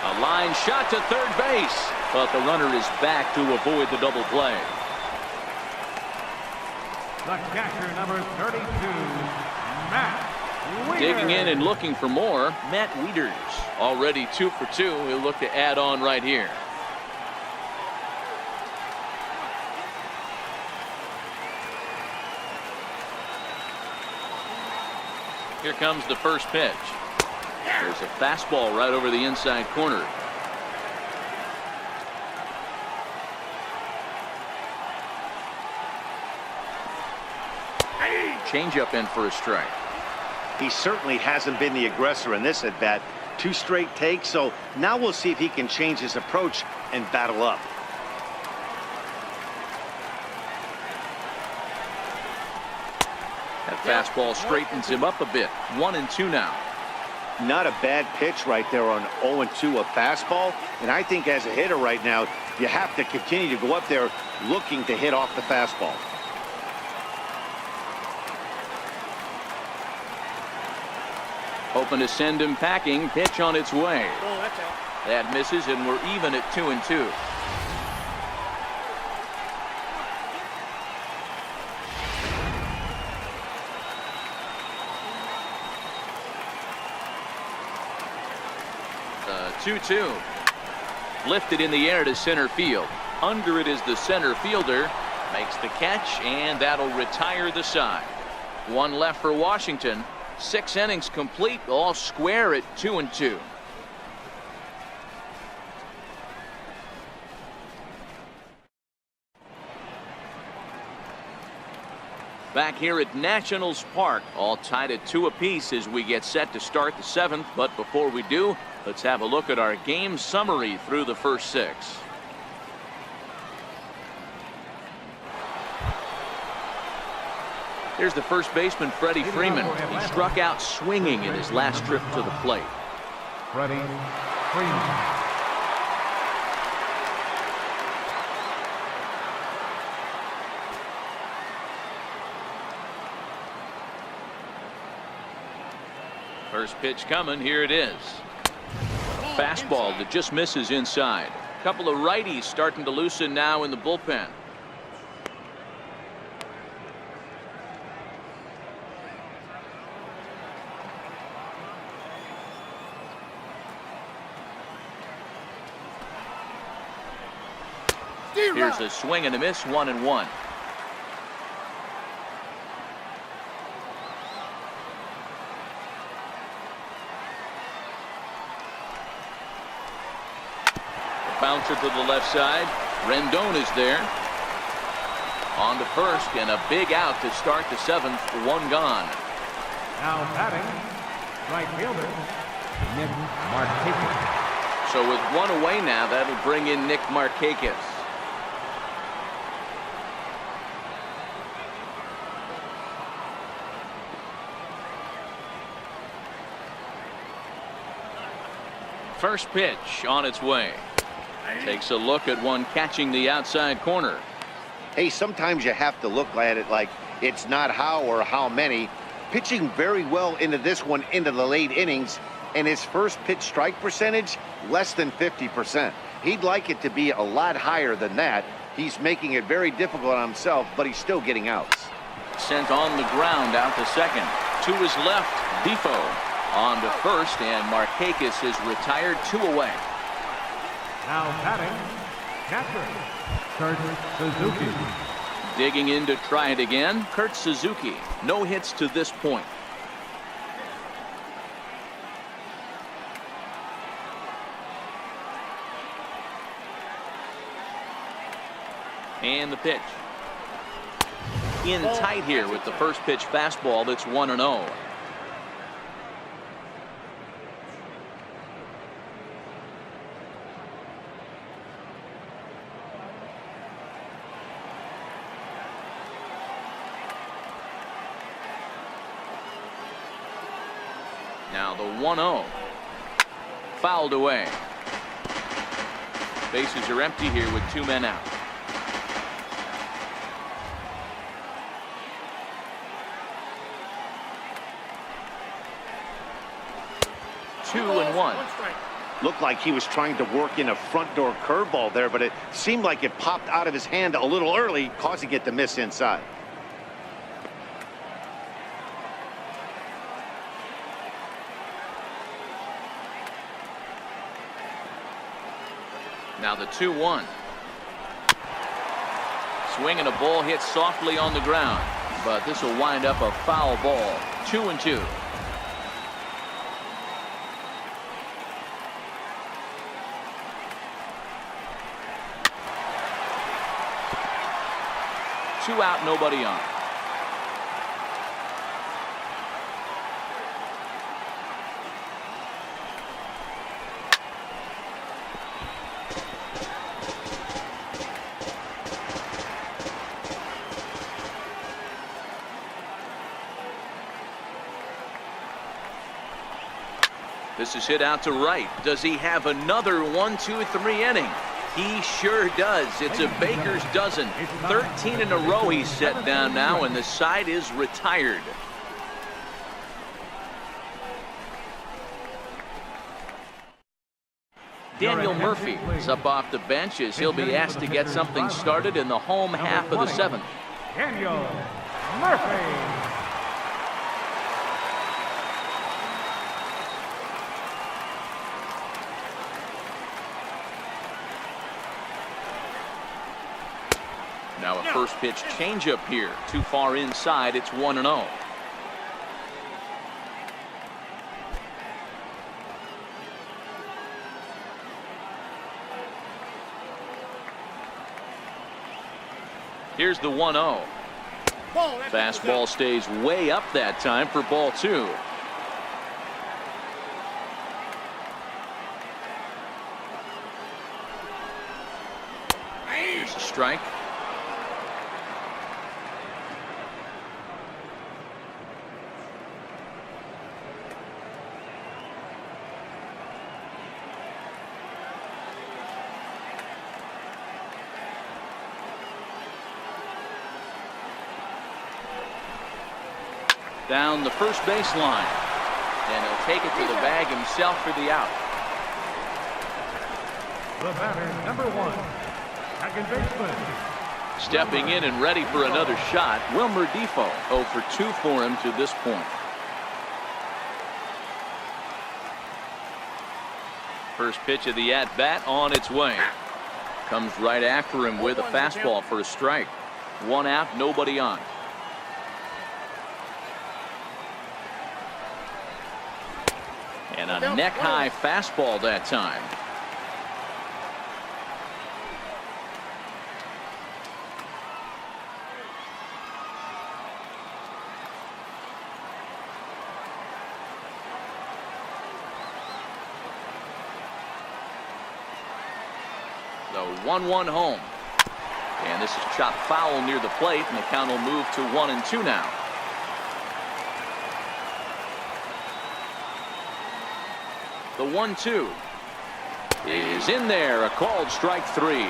A line shot to third base, but the runner is back to avoid the double play. The catcher, number 32, Matt Wieters. Digging in and looking for more, Matt Wieters. Already 2 for 2. He'll look to add on right here. Here comes the first pitch. There's a fastball right over the inside corner. Changeup in for a strike. He certainly hasn't been the aggressor in this at bat. 2 straight takes, so now we'll see if he can change his approach and battle up. That fastball straightens him up a bit. 1-2 now. Not a bad pitch right there on 0-2, a fastball. And I think as a hitter right now, you have to continue to go up there looking to hit off the fastball. Hoping to send him packing. Pitch on its way. Oh, that's out. That misses, and we're even at 2-2. The 2-2. Lifted in the air to center field. Under it is the center fielder. Makes the catch, and that'll retire the side. 1 left for Washington. 6 innings complete, all square at 2-2. Back here at Nationals Park, all tied at 2 apiece as we get set to start the 7th. But before we do, let's have a look at our game summary through the first 6. Here's the first baseman, Freddie Freeman. He struck out swinging in his last trip to the plate. Freddie Freeman. First pitch coming. Here it is. Fastball that just misses inside. A couple of righties starting to loosen now in the bullpen. Here's a swing and a miss, 1-1. Bouncer to the left side. Rendon is there. On to first, and a big out to start the 7th. 1 gone. Now batting, right fielder, Nick Markakis. So with 1 away now, that'll bring in Nick Markakis. First pitch on its way. Takes a look at one catching the outside corner. Hey, sometimes you have to look at it like it's not how or how many. Pitching very well into this one into the late innings, and his first pitch strike percentage less than 50%. He'd like it to be a lot higher than that. He's making it very difficult on himself, but he's still getting outs. Sent on the ground out to second. to his left. Defoe on to first, and Markakis is retired, 2 away. Now batting, catcher, Kurt Suzuki. Digging in to try it again, Kurt Suzuki. No hits to this point. And the pitch. In tight here with the first pitch fastball that's 1-0. Now the 1-0. Fouled away. Bases are empty here with 2 men out. Two and one. Looked like he was trying to work in a front door curveball there, but it seemed like it popped out of his hand a little early, causing it to miss inside. Now the 2-1. Swing and a ball hit softly on the ground, but this will wind up a foul ball. 2-2. Two out, nobody on. This is hit out to right. Does he have another 1-2-3 inning? He sure does. It's a baker's dozen. 13 in a row he's set down now, and the side is retired. Daniel Murphy is up off the bench as he'll be asked to get something started in the home half of the 7th. Daniel Murphy. Now a first pitch changeup here. Too far inside. It's 1-0. Here's the 1-0. Fastball stays way up that time for ball 2. Here's a strike. Down the first base line, and he'll take it to the bag himself for the out. The batter, number 1, second baseman. Stepping in and ready for another shot, Wilmer Defoe. 0 for 2 for him to this point. First pitch of the at-bat on its way. Comes right after him with a fastball for a strike. 1 out, nobody on. And a neck-high fastball that time. The 1-1 home. And this is chopped foul near the plate, and the count will move to 1-2 now. The 1-2 is in there, a called strike 3.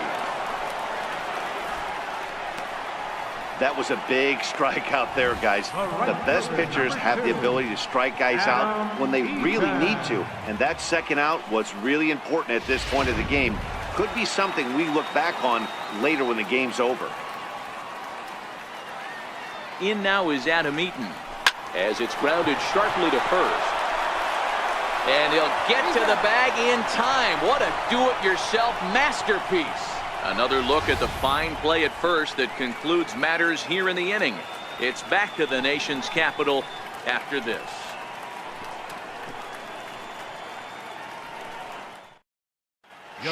That was a big strikeout there, guys. The best pitchers have the ability to strike guys out when they really need to, and that second out was really important at this point of the game. Could be something we look back on later when the game's over. In now is Adam Eaton. as it's grounded sharply to first. And he'll get to the bag in time. What a do-it-yourself masterpiece. Another look at the fine play at first that concludes matters here in the inning. It's back to the nation's capital after this.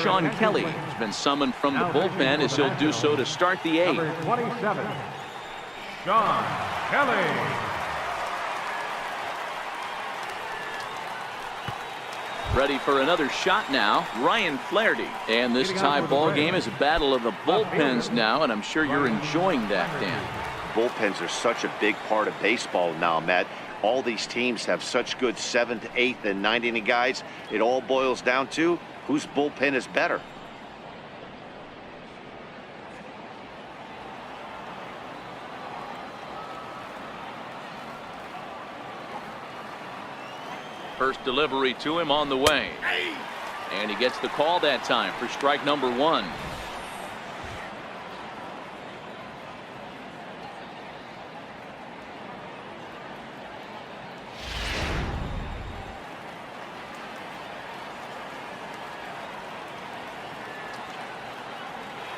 Sean Kelly has been summoned from the bullpen as he'll do so to start the eighth. Number 27, Sean Kelly. Ready for another shot now, Ryan Flaherty. And this tie ball game is a battle of the bullpens now, and I'm sure you're enjoying that, Dan. Bullpens are such a big part of baseball now, Matt. All these teams have such good 7th, 8th, and 9th inning guys. It all boils down to whose bullpen is better. First delivery to him on the way. And he gets the call that time for strike number 1.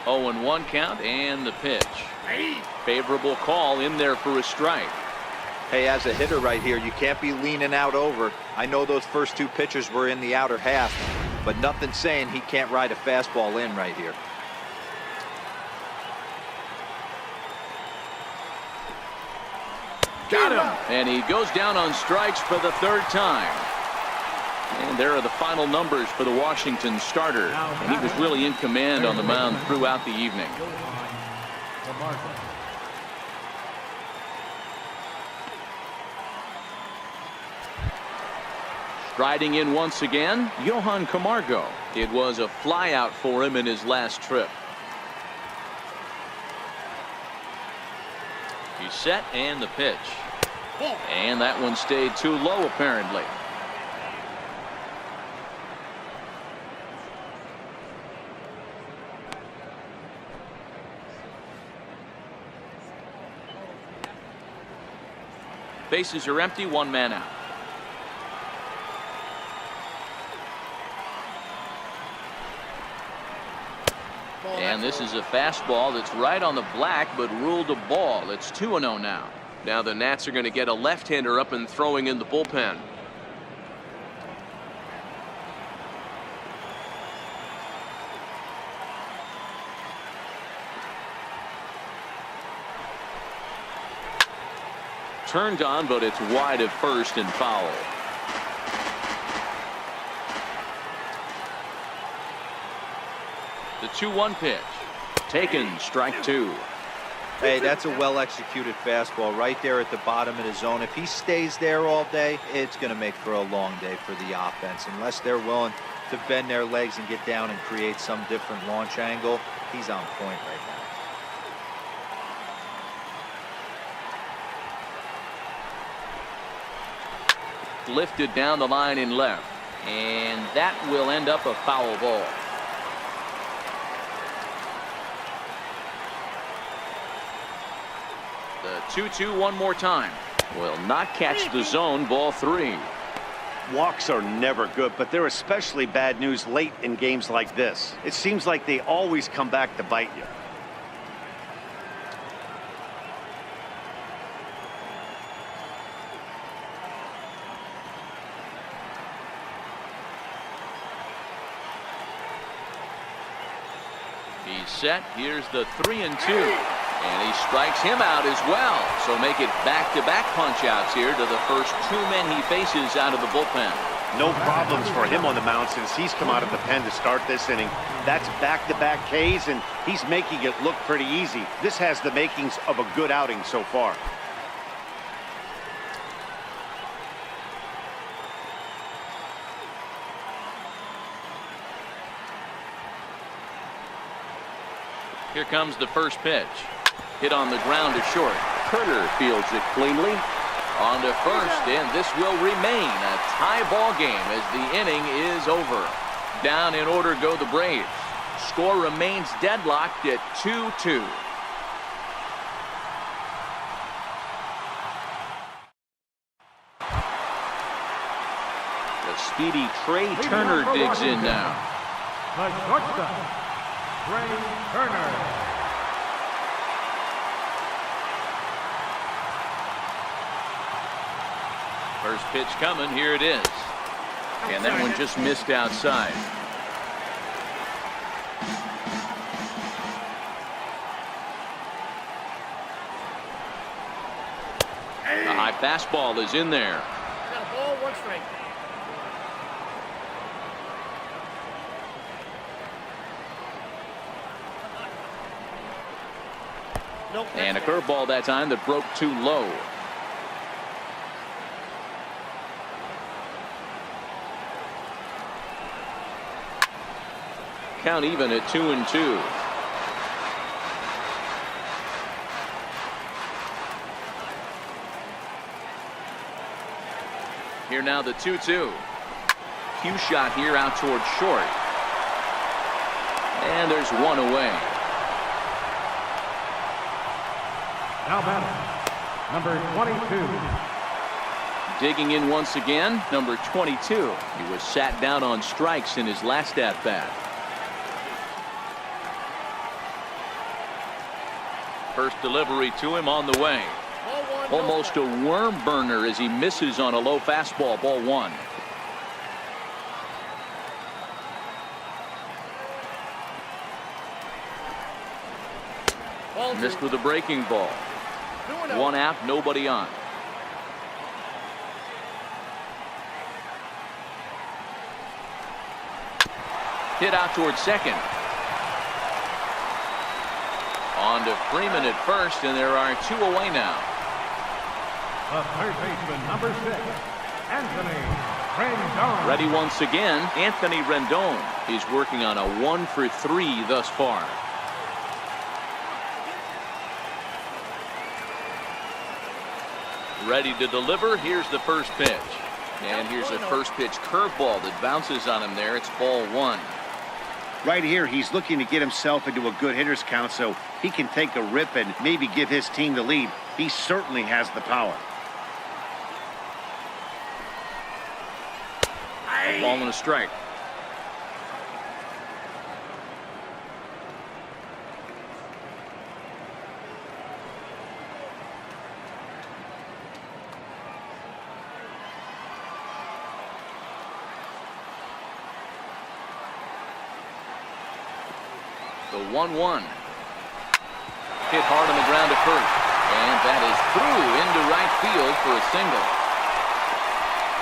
Oh, and 1 count and the pitch. Favorable call in there for a strike. Hey, as a hitter right here, you can't be leaning out over. I know those first 2 pitches were in the outer half, but nothing saying he can't ride a fastball in right here. Got him! And he goes down on strikes for the 3rd time. And there are the final numbers for the Washington starter. And he was really in command on the mound throughout the evening. Striding in once again, Johan Camargo. It was a flyout for him in his last trip. He's set and the pitch. And that one stayed too low apparently. Bases are empty, 1 man out. And this is a fastball that's right on the black, but ruled a ball. It's 2-0 now. Now the Nats are going to get a left-hander up and throwing in the bullpen. Turned on, but it's wide at first and foul. The 2-1 pitch. Taken, strike 2. Hey, that's a well-executed fastball right there at the bottom of the zone. If he stays there all day, it's going to make for a long day for the offense. Unless they're willing to bend their legs and get down and create some different launch angle, he's on point right now. Lifted down the line in left. And that will end up a foul ball. The 2-2 one more time. Will not catch the zone, ball 3. Walks are never good, but they're especially bad news late in games like this. It seems like they always come back to bite you. He's set. Here's the 3-2. And he strikes him out as well. So make it back-to-back punch-outs here to the first 2 men he faces out of the bullpen. No problems for him on the mound since he's come out of the pen to start this inning. That's back-to-back Ks, and he's making it look pretty easy. This has the makings of a good outing so far. Here comes the first pitch. Hit on the ground to short. Turner fields it cleanly. On to first, and this will remain a tie ball game as the inning is over. Down in order go the Braves. Score remains deadlocked at 2-2. speedy Trey Turner digs in now. The shortstop, Trey Turner. First pitch coming. Here it is. And that one just missed outside. The high fastball is in there. Got a ball, 1 strike. Nope. And a curveball that time that broke too low. Count even at 2-2. Here now the 2-2. Cue shot here out towards short. And there's one away. Now batter, number 22. Digging in once again, number 22. He was sat down on strikes in his last at-bat. First delivery to him on the way. Ball 1, Almost a worm burner as he misses on a low fastball. Ball 1. Ball 2. Missed with a breaking ball. 2-0. One out, nobody on. Hit out towards second. On to Freeman at first, and there are 2 away now. The third baseman, number 6, Anthony Rendon. Ready once again, Anthony Rendon. He's working on a 1-for-3 thus far. Ready to deliver. Here's the first pitch. And here's a first pitch curveball that bounces on him there. It's ball 1. Right here, he's looking to get himself into a good hitter's count so he can take a rip and maybe give his team the lead. He certainly has the power. A ball and a strike. The 1-1. Hit hard on the ground at first. And that is through into right field for a single.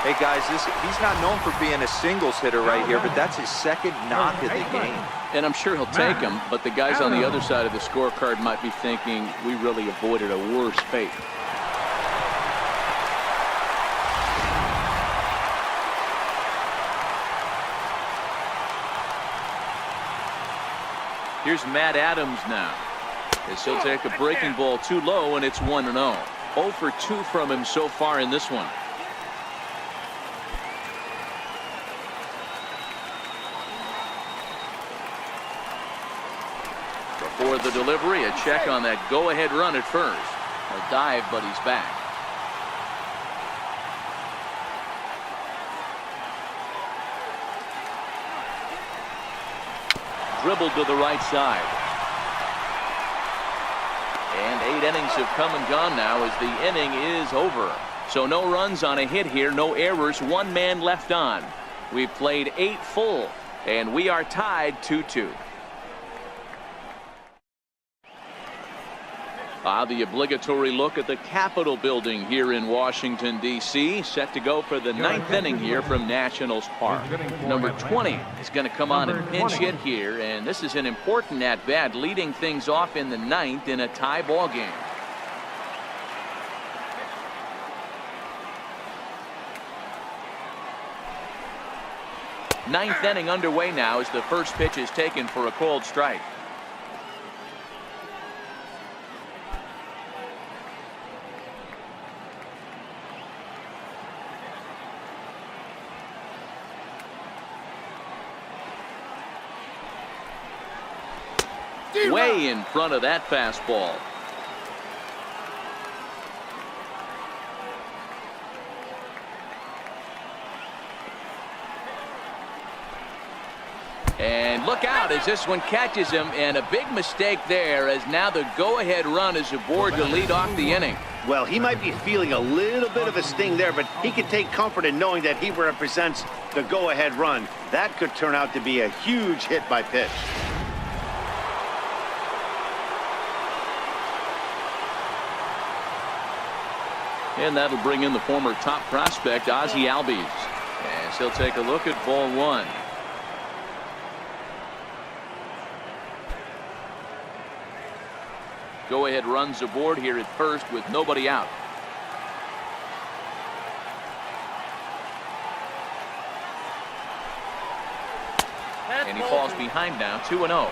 Hey guys, he's not known for being a singles hitter right here, but that's his second knock of the game. And I'm sure he'll take him, but the guys on the other side of the scorecard might be thinking we really avoided a worse fate. Here's Matt Adams now, as he'll take a breaking ball too low, and it's 1-0. 0 for 2 from him so far in this one. Before the delivery, a check on that go-ahead run at first. A dive, but he's back. Dribbled to the right side. And 8 innings have come and gone now as the inning is over. So no runs on a hit here, no errors, 1 man left on. We've played 8 full, and we are tied 2-2. The obligatory look at the Capitol building here in Washington, D.C. Set to go for the 9th inning here from Nationals Park. Number 20 is going to come on and pinch hit here, and this is an important at-bat, leading things off in the 9th in a tie ball game. Ninth inning underway now as the first pitch is taken for a called strike. Way in front of that fastball. look out as this one catches him, and a big mistake there, as now the go-ahead run is aboard to lead off the inning. Well, he might be feeling a little bit of a sting there, but he can take comfort in knowing that he represents the go-ahead run. That could turn out to be a huge hit by pitch. And that'll bring in the former top prospect, Ozzie Albies. As he'll take a look at ball one. Go-ahead runs aboard here at first with nobody out. And he falls behind now, 2-0.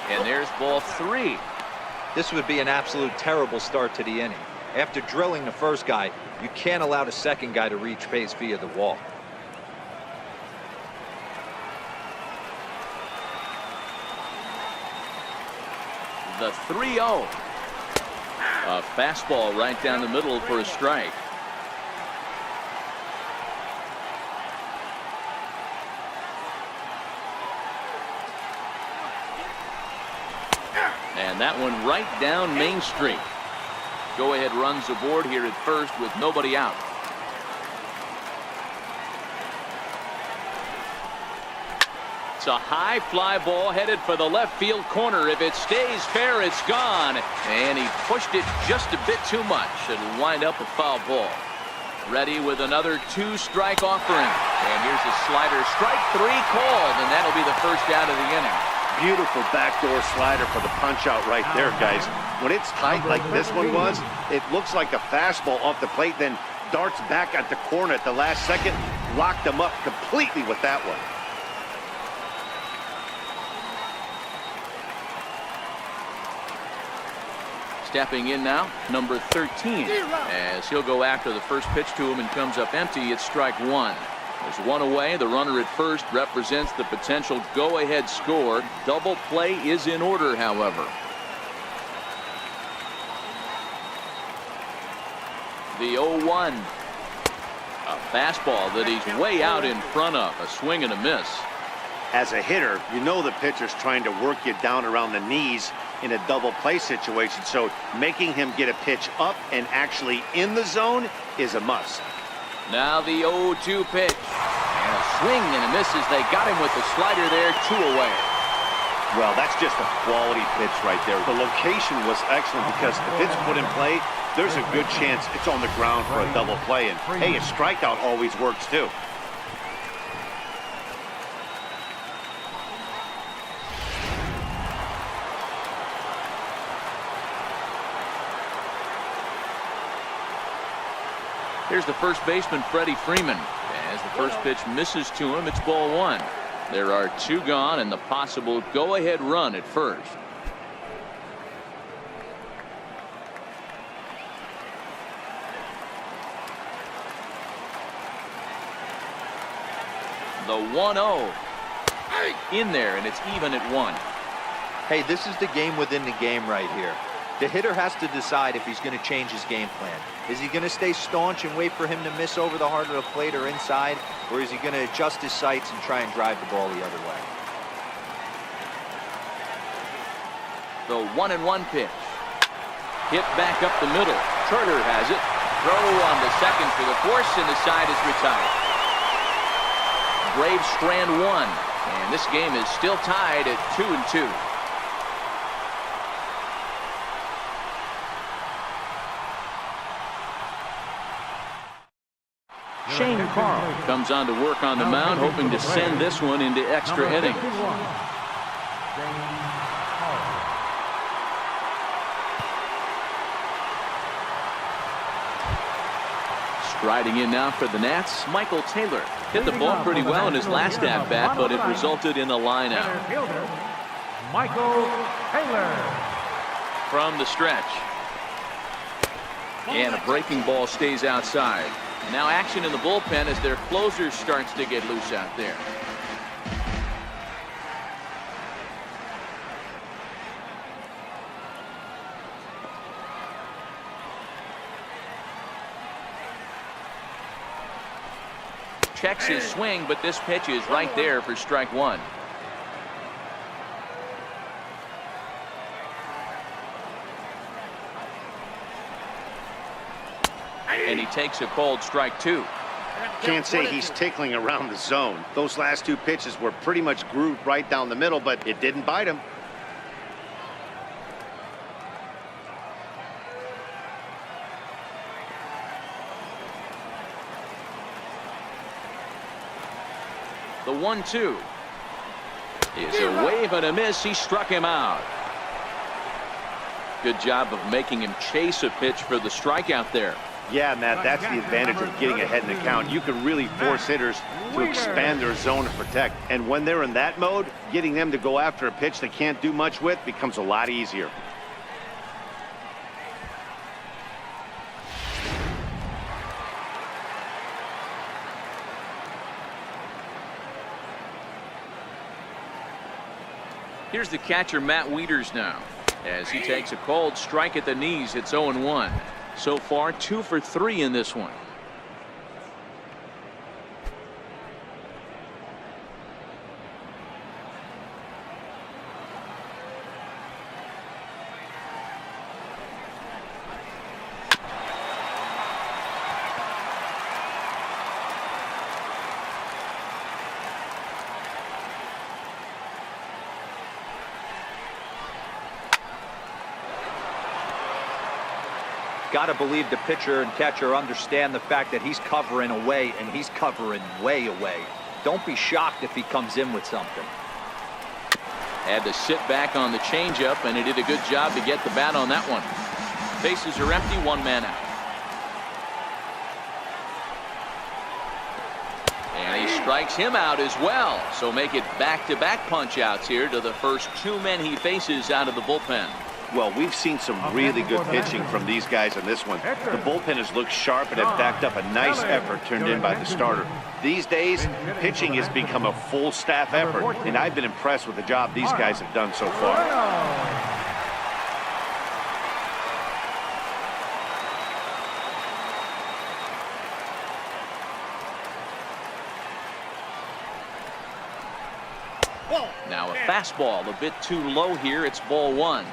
And there's ball three. This would be an absolute terrible start to the inning. After drilling the first guy, you can't allow the second guy to reach base via the walk. The 3-0. A fastball right down the middle for a strike. And that one right down Main Street. Go-ahead runs aboard here at first with nobody out. It's a high fly ball headed for the left field corner. If it stays fair, it's gone. And he pushed it just a bit too much. It'll wind up a foul ball. Ready with another two-strike offering. And here's a slider. Strike three called, and that'll be the first out of the inning. Beautiful backdoor slider for the punch out right there, guys. When it's tight like this one was, it looks like a fastball off the plate, then darts back at the corner at the last second. Locked him up completely with that one. Stepping in now, number 13, as he'll go after the first pitch to him and comes up empty. It's strike one. There's one away. The runner at first represents the potential go-ahead score. Double play is in order, however. The 0-1. A fastball that he's way out in front of. A swing and a miss. As a hitter, you know the pitcher's trying to work you down around the knees in a double play situation, so making him get a pitch up and actually in the zone is a must. Now the 0-2 pitch. And a swing and a miss as they got him with the slider there, 2 away. Well, that's just a quality pitch right there. The location was excellent because if it's put in play, there's a good chance it's on the ground for a double play. And hey, a strikeout always works too. Here's the first baseman, Freddie Freeman. As the first pitch misses to him, it's ball one. There are 2 gone and the possible go-ahead run at first. The 1-0 in there, and it's even at 1. Hey, this is the game within the game right here. The hitter has to decide if he's going to change his game plan. Is he going to stay staunch and wait for him to miss over the heart of the plate or inside, or is he going to adjust his sights and try and drive the ball the other way? The 1-1 pitch. Hit back up the middle. Turner has it. Throw on the second for the force, and the side is retired. Braves strand 1, and this game is still tied at 2-2. Shane Carl comes on to work on the mound, hoping to send this one into extra innings. Striding in now for the Nats, Michael Taylor. Hit the ball pretty well in his last at-bat, but it resulted in a line-out. Michael Taylor. From the stretch. And a breaking ball stays outside. Now action in the bullpen as their closer starts to get loose out there. checks his swing, but this pitch is right there for strike one. And he takes a cold strike two. Can't say he's tickling around the zone. Those last two pitches were pretty much grooved right down the middle, but it didn't bite him. The 1-2 is a wave and a miss. He struck him out. Good job of making him chase a pitch for the strikeout there. Yeah, Matt, that's the advantage of getting ahead in the count. You can really force hitters to expand their zone and protect. And when they're in that mode, getting them to go after a pitch they can't do much with becomes a lot easier. Here's the catcher, Matt Wieters, now, as he takes a cold strike at the knees. It's 0-1. So far, 2 for 3 in this one. Got to believe the pitcher and catcher understand the fact that he's covering away, and he's covering way away. Don't be shocked if he comes in with something. Had to sit back on the changeup, and he did a good job to get the bat on that one. Bases are empty, 1 man out. And he strikes him out as well. So make it back-to-back punch-outs here to the first 2 men he faces out of the bullpen. Well, we've seen some really good pitching from these guys in this one. The bullpen has looked sharp and have backed up a nice effort turned in by the starter. These days, pitching has become a full staff effort, and I've been impressed with the job these guys have done so far. Now a fastball a bit too low here. It's ball 1.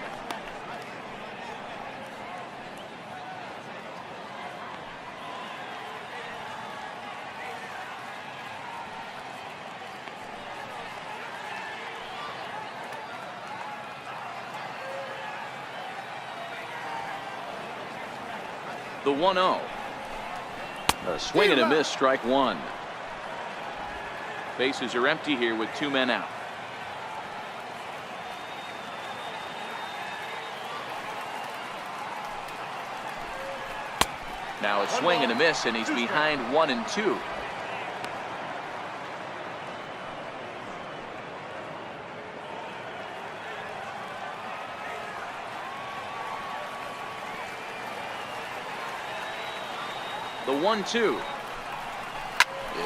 The 1-0. A swing and a miss, strike 1. Bases are empty here with 2 men out. Now a swing and a miss, and he's behind 1-2. The 1-2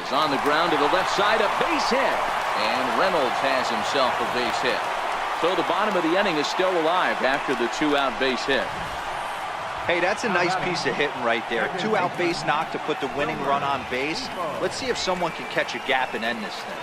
is on the ground to the left side, a base hit, and Reynolds has himself a base hit. So the bottom of the inning is still alive after the 2-out base hit. Hey, that's a nice piece of hitting right there. 2-out base knock to put the winning run on base. Let's see if someone can catch a gap and end this thing.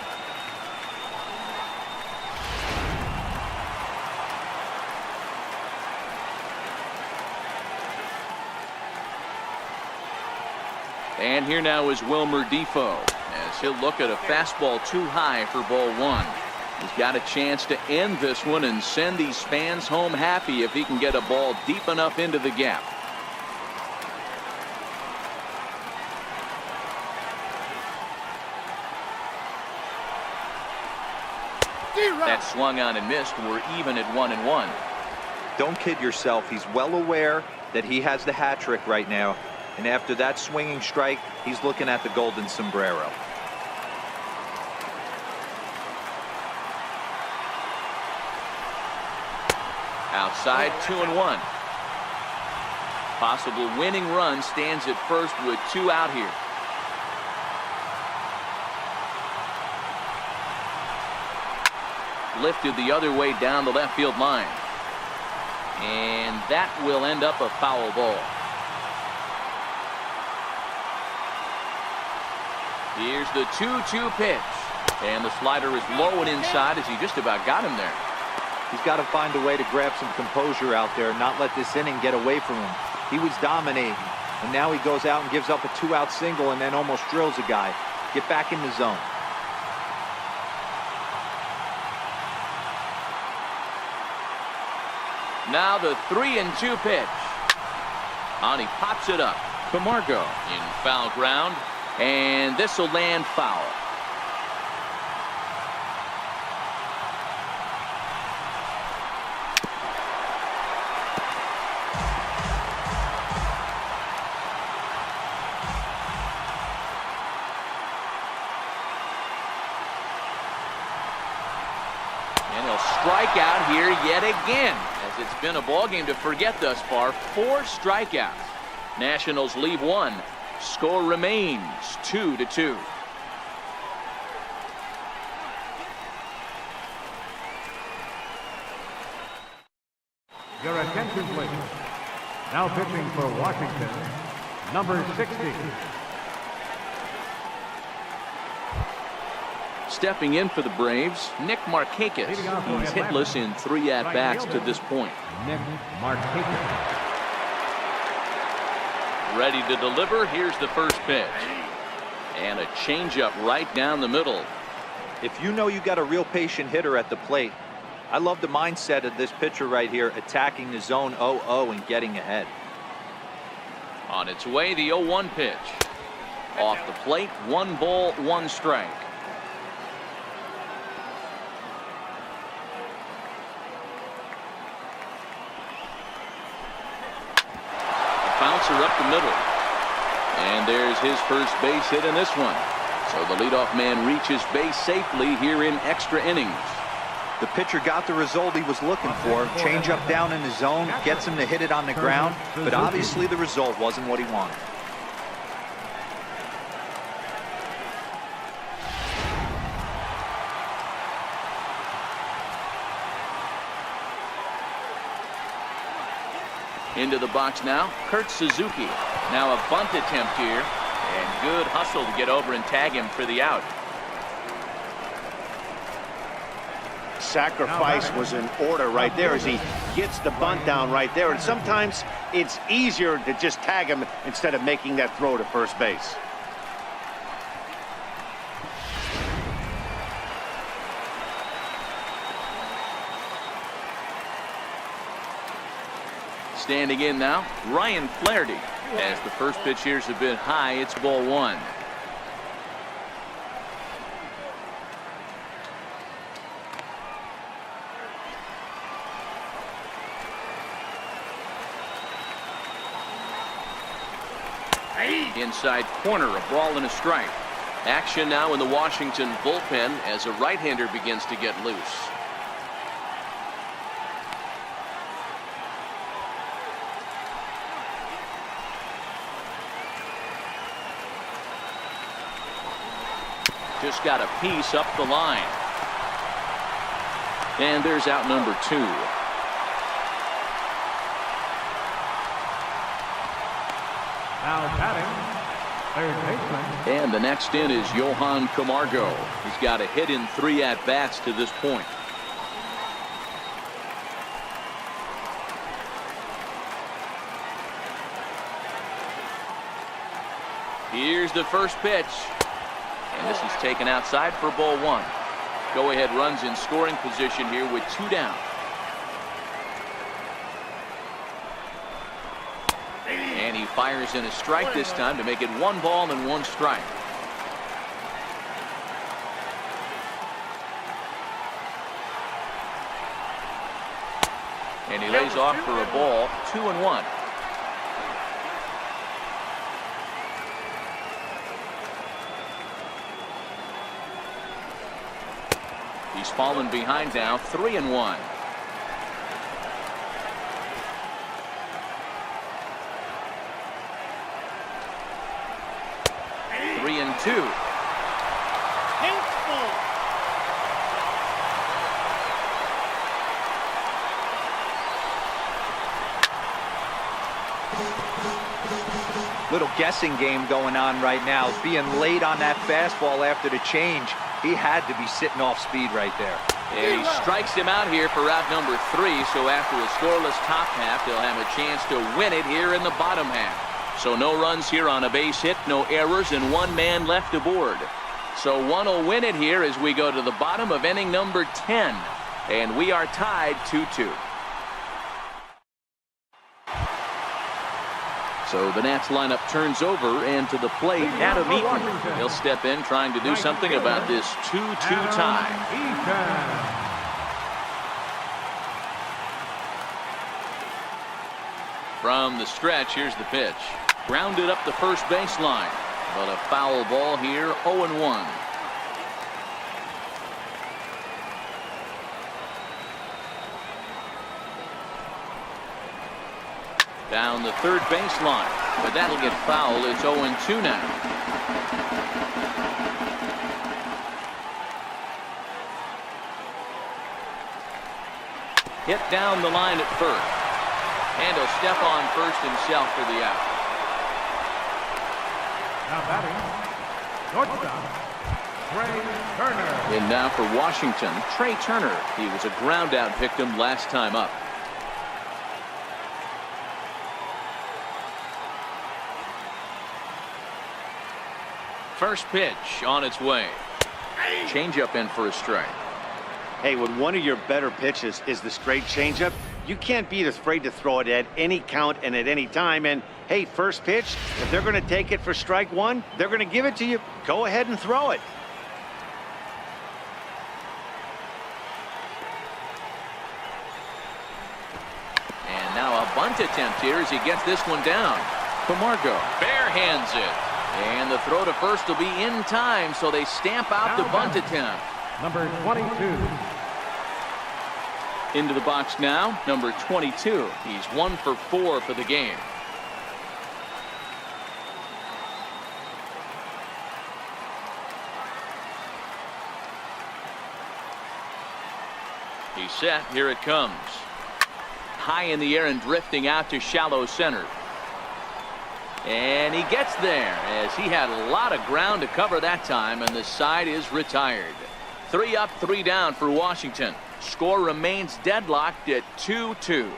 And here now is Wilmer Defoe as he'll look at a fastball too high for ball 1. He's got a chance to end this one and send these fans home happy if he can get a ball deep enough into the gap. That swung on and missed. We're even at 1-1. Don't kid yourself. He's well aware that he has the hat trick right now. And after that swinging strike, he's looking at the golden sombrero. Outside, 2-1. Possible winning run stands at first with 2 out here. Lifted the other way down the left field line. And that will end up a foul ball. Here's the 2-2 pitch. And the slider is low and inside as he just about got him there. He's got to find a way to grab some composure out there and not let this inning get away from him. He was dominating, and now he goes out and gives up a 2-out single and then almost drills a guy. Get back in the zone. Now the 3-2 pitch. And he pops it up. Camargo in foul ground, and this will land foul. And he'll strike out here yet again, as it's been a ball game to forget thus far. 4 strikeouts. Nationals leave 1. Score remains 2-2. Your attention, please. Now pitching for Washington, number 60. Stepping in for the Braves, Nick Markakis. He's hitless in 3 at-bats to this point. Nick Markakis. Ready to deliver. Here's the first pitch. And a changeup right down the middle. If you know you got a real patient hitter at the plate, I love the mindset of this pitcher right here, attacking the zone 0-0 and getting ahead. On its way, the 0-1 pitch. Off the plate, 1 ball, 1 strike. Bouncer up the middle. And there's his first base hit in this one. So the leadoff man reaches base safely here in extra innings. The pitcher got the result he was looking for. Change up down in the zone, gets him to hit it on the ground, but obviously the result wasn't what he wanted. Into the box now, Kurt Suzuki. Now a bunt attempt here, and good hustle to get over and tag him for the out. Sacrifice was in order right there as he gets the bunt down right there. And sometimes it's easier to just tag him instead of making that throw to first base. Standing in now, Ryan Flaherty. As the first pitch here's a bit high, it's ball 1. Inside corner, a ball and a strike. Action now in the Washington bullpen as a right-hander begins to get loose. Just got a piece up the line. And there's out number 2. Now batting, third baseman. And the next in is Johan Camargo. He's got a hit in 3 at-bats to this point. Here's the first pitch. And this is taken outside for ball 1. Go-ahead runs in scoring position here with 2 down. And he fires in a strike this time to make it 1 ball and 1 strike. And he lays off for a ball, 2-1. He's fallen behind now, 3-1. Three and 2. Little guessing game going on right now. Being late on that fastball after the change. He had to be sitting off speed right there. And he strikes him out here for out number 3. So after a scoreless top half, they'll have a chance to win it here in the bottom half. So no runs here on a base hit, no errors, and 1 man left aboard. So one will win it here as we go to the bottom of inning number 10. And we are tied 2-2. So the Nats lineup turns over, and to the plate, Adam Eaton. He'll step in trying to do something about this 2-2 tie. From the stretch, here's the pitch. Grounded up the first baseline, but a foul ball here, 0-1. Down the third baseline, but that'll get foul. It's 0-2 now. Hit down the line at first. And he'll step on first himself for the out. Now batting, shortstop, Trey Turner. And now for Washington, Trey Turner. He was a ground out victim last time up. First pitch on its way. Changeup in for a strike. Hey, when one of your better pitches is the straight changeup, you can't be afraid to throw it at any count and at any time. And hey, first pitch, if they're going to take it for strike 1, they're going to give it to you. Go ahead and throw it. And now a bunt attempt here as he gets this one down. Camargo barehands it. And the throw to first will be in time, so they stamp out the bunt attempt. Number 22. Into the box now, number 22. He's 1 for 4 for the game. He's set. Here it comes. High in the air and drifting out to shallow center. And he gets there as he had a lot of ground to cover that time, and the side is retired. 3 up, 3 down for Washington. Score remains deadlocked at 2-2.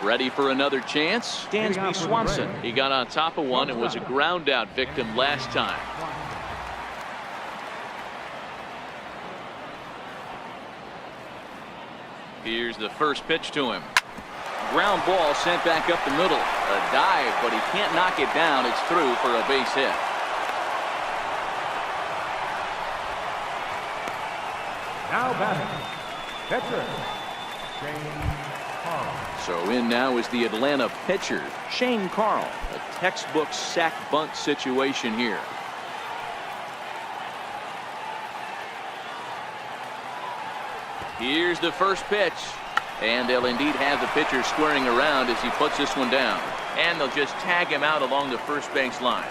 Ready for another chance? Dansby Swanson. He got on top of one and was a ground out victim last time. Here's the first pitch to him. Ground ball sent back up the middle. A dive, but he can't knock it down. It's through for a base hit. Now batting, pitcher, Shane Carl. So in now is the Atlanta pitcher, Shane Carl. A textbook sack bunt situation here. Here's the first pitch. And they'll indeed have the pitcher squaring around as he puts this one down. And they'll just tag him out along the first base line.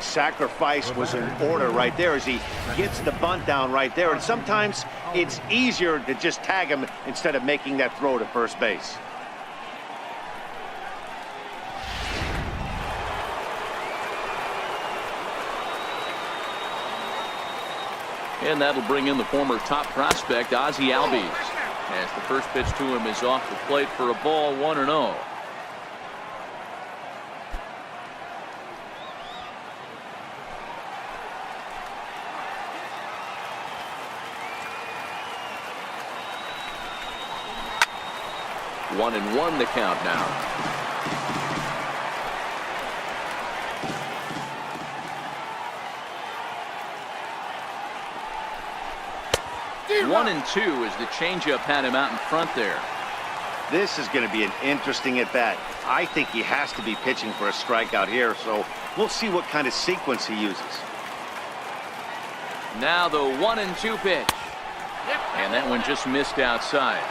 Sacrifice was in order right there as he gets the bunt down right there. And sometimes it's easier to just tag him instead of making that throw to first base. And that'll bring in the former top prospect, Ozzie Albies, as the first pitch to him is off the plate for a ball, 1-0. One and one the count now. 1-2 as the changeup had him out in front there. This is going to be an interesting at bat. I think he has to be pitching for a strikeout here, so we'll see what kind of sequence he uses. Now the 1-2 pitch. And that one just missed outside.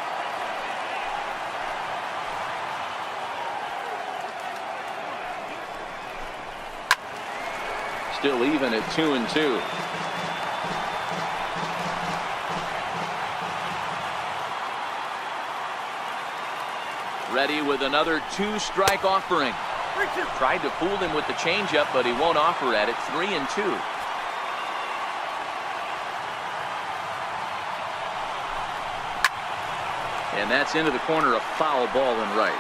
Still even at 2-2. Ready with another 2-strike offering. Tried to fool him with the changeup, but he won't offer at it. 3-2. And that's into the corner, a foul ball and right.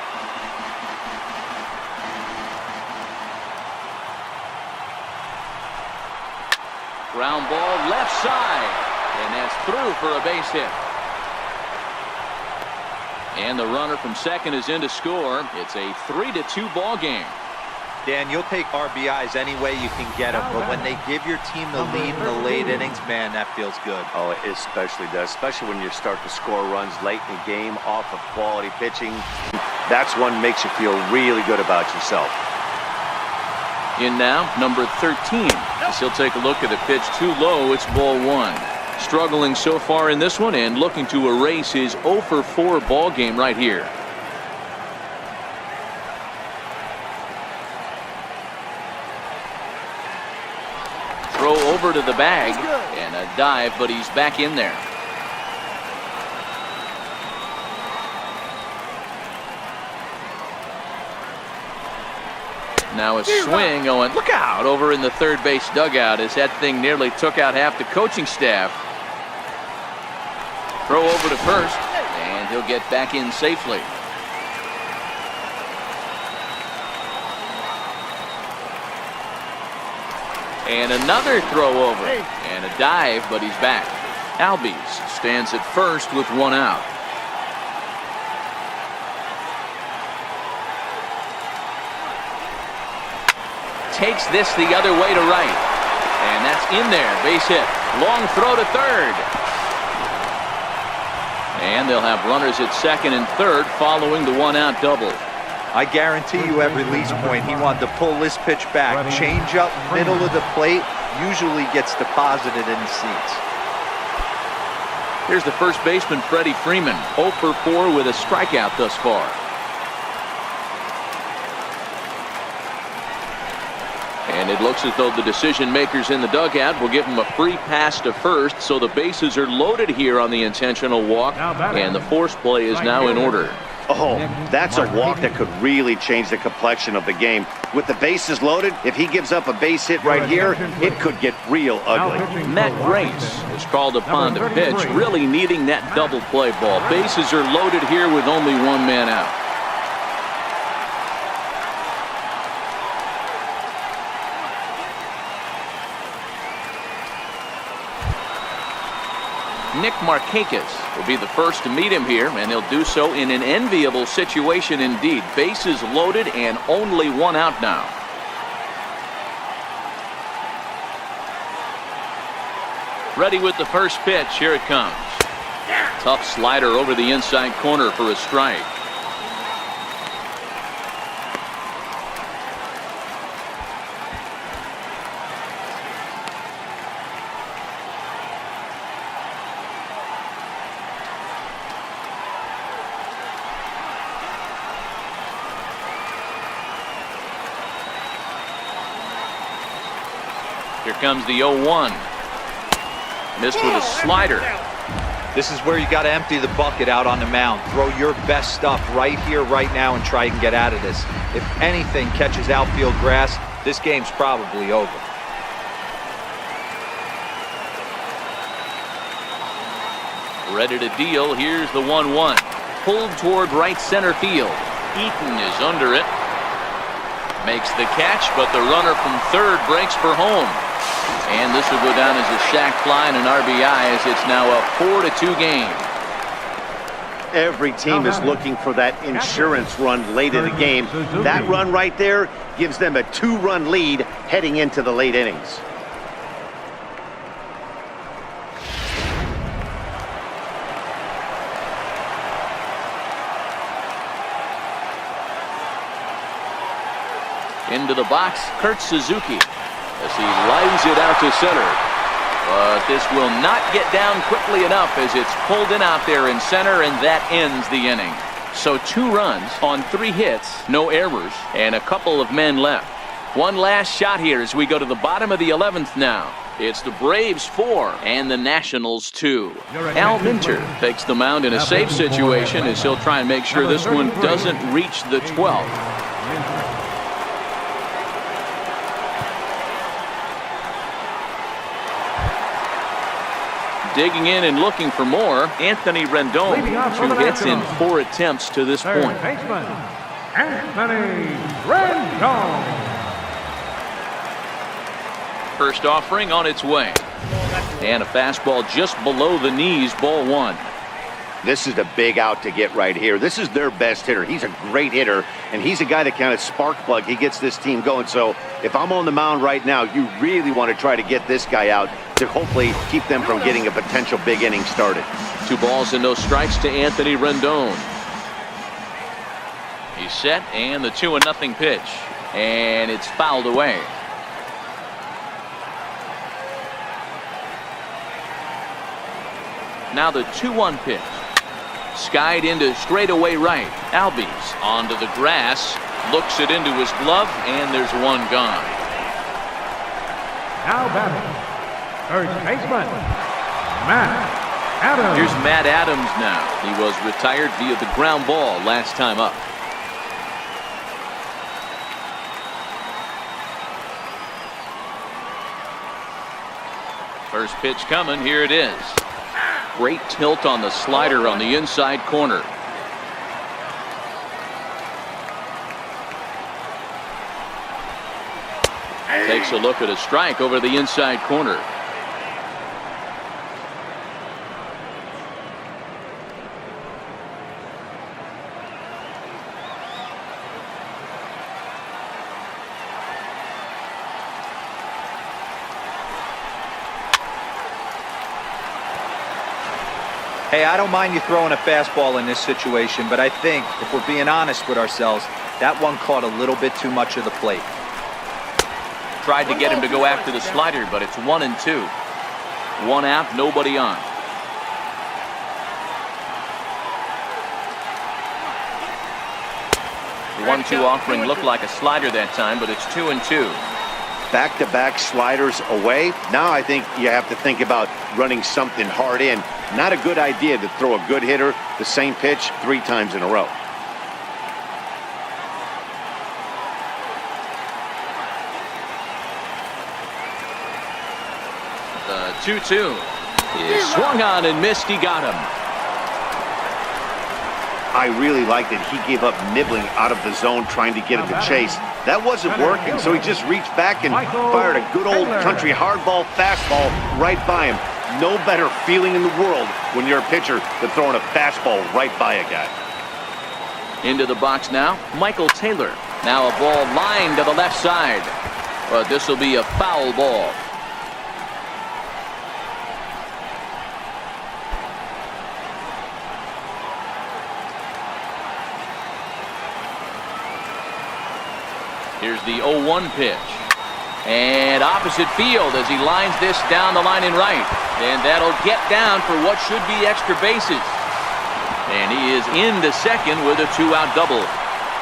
Ground ball left side. And that's through for a base hit. And the runner from second is in to score. It's a 3-2 ball game. Dan, you'll take RBIs any way you can get them, but when they give your team the lead in the late innings, man, that feels good. Oh, it especially does, especially when you start to score runs late in the game off of quality pitching. That's one makes you feel really good about yourself. In now, number 13. As he'll take a look at the pitch too low. It's ball 1. Struggling so far in this one and looking to erase his 0-for-4 ball game right here. Throw over to the bag and a dive, but he's back in there. Now a swing going, look out, over in the third base dugout as that thing nearly took out half the coaching staff. Throw over to first, and he'll get back in safely. And another throw over, and a dive, but he's back. Albies stands at first with 1 out. Takes this the other way to right. And that's in there. Base hit. Long throw to third. And they'll have runners at second and third following the 1-out double. I guarantee you at release point, he wanted to pull this pitch back. Change up middle of the plate usually gets deposited in the seats. Here's the first baseman, Freddie Freeman. 0-for-4 with a strikeout thus far. And it looks as though the decision makers in the dugout will give him a free pass to first, so the bases are loaded here on the intentional walk, and the force play is now in order. Oh, that's a walk that could really change the complexion of the game. With the bases loaded, if he gives up a base hit right here, it could get real ugly. Matt Grace is called upon to pitch, really needing that double play ball. Bases are loaded here with only 1 man out. Nick Markakis will be the first to meet him here, and he'll do so in an enviable situation indeed. Bases loaded and only 1 out now. Ready with the first pitch. Here it comes. Tough slider over the inside corner for a strike. Here comes the 0-1. Missed with a slider. This is where you got to empty the bucket out on the mound. Throw your best stuff right here, right now, and try and get out of this. If anything catches outfield grass, this game's probably over. Ready to deal. Here's the 1-1. Pulled toward right center field. Eaton is under it. Makes the catch, but the runner from third breaks for home. And this will go down as a sac fly and an RBI, as it's now a 4-2 game. Every team is looking for that insurance run late in the game. That run right there gives them a 2-run lead heading into the late innings. Into the box, Kurt Suzuki, as he lines it out to center. But this will not get down quickly enough as it's pulled in out there in center, and that ends the inning. So 2 runs on 3 hits, no errors, and a couple of men left. One last shot here as we go to the bottom of the 11th now. It's the Braves 4 and the Nationals 2. Al Minter takes the mound in a safe situation as he'll try and make sure this one doesn't reach the 12th. Digging in and looking for more, Anthony Rendon, 2 hits in 4 attempts to this point. Anthony Rendon. First offering on its way. And a fastball just below the knees, ball 1. This is a big out to get right here. This is their best hitter. He's a great hitter, and he's a guy that kind of spark plug. He gets this team going. So if I'm on the mound right now, you really want to try to get this guy out to hopefully keep them from getting a potential big inning started. 2 balls and no strikes to Anthony Rendon. He's set, and the 2-0 pitch. And it's fouled away. Now the 2-1 pitch. Skied into straightaway right. Albies onto the grass. Looks it into his glove, and there's 1 gone. Now batting, first baseman, Matt Adams. Here's Matt Adams now. He was retired via the ground ball last time up. First pitch coming. Here it is. Great tilt on the slider on the inside corner. Takes a look at a strike over the inside corner. Hey, I don't mind you throwing a fastball in this situation, but I think, if we're being honest with ourselves, that one caught a little bit too much of the plate. Tried to get him to go after the slider, but it's 1-2. 1 out, nobody on. The 1-2 offering looked like a slider that time, but it's 2-2. Back-to-back sliders away. Now I think you have to think about running something hard in. Not a good idea to throw a good hitter the same pitch 3 times in a row. The 2-2 is swung on and missed. He got him. I really liked it. He gave up nibbling out of the zone trying to get him to chase. That wasn't working, so he just reached back and fired a good old country hardball fastball right by him. No better feeling in the world when you're a pitcher than throwing a fastball right by a guy. Into the box now, Michael Taylor. Now a ball lined to the left side. But this will be a foul ball. Here's the 0-1 pitch. And opposite field as he lines this down the line in right. And that'll get down for what should be extra bases. And he is into second with a 2-out double.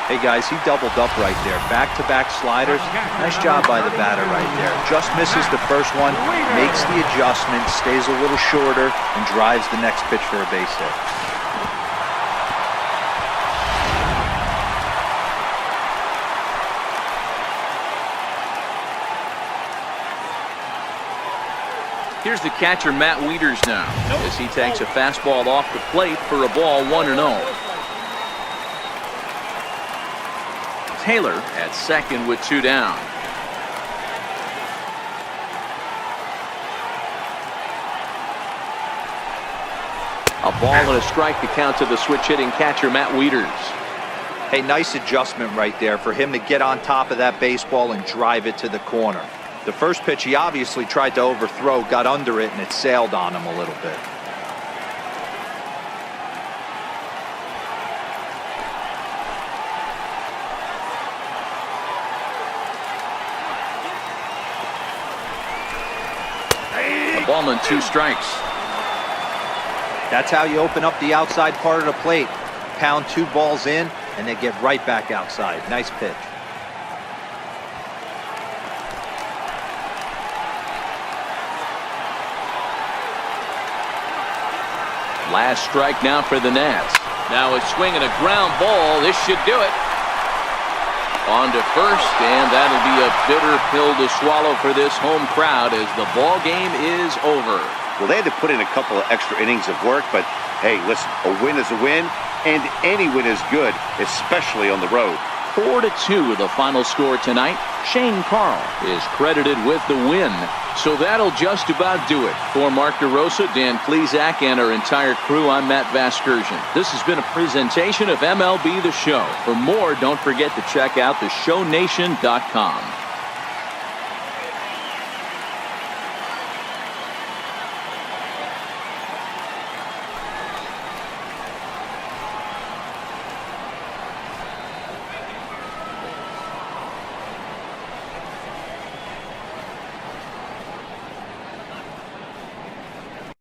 Hey guys, he doubled up right there. Back-to-back sliders. Nice job by the batter right there. Just misses the first one, makes the adjustment, stays a little shorter, and drives the next pitch for a base hit. Here's the catcher, Matt Wieters, now, as he takes a fastball off the plate for a ball 1-0. Taylor at second with 2 down. A ball and a strike to count to the switch-hitting catcher, Matt Wieters. Hey, nice adjustment right there for him to get on top of that baseball and drive it to the corner. The first pitch he obviously tried to overthrow, got under it, and it sailed on him a little bit. A ball and 2 strikes. That's how you open up the outside part of the plate. Pound 2 balls in, and they get right back outside. Nice pitch. Last strike now for the Nats. Now a swing and a ground ball. This should do it. On to first, and that'll be a bitter pill to swallow for this home crowd as the ball game is over. Well, they had to put in a couple of extra innings of work, but hey, listen, a win is a win, and any win is good, especially on the road. 4-2 the final score tonight. Shane Carl is credited with the win. So that'll just about do it. For Mark DeRosa, Dan Plesac, and our entire crew, I'm Matt Vasgersian. This has been a presentation of MLB The Show. For more, don't forget to check out theshownation.com.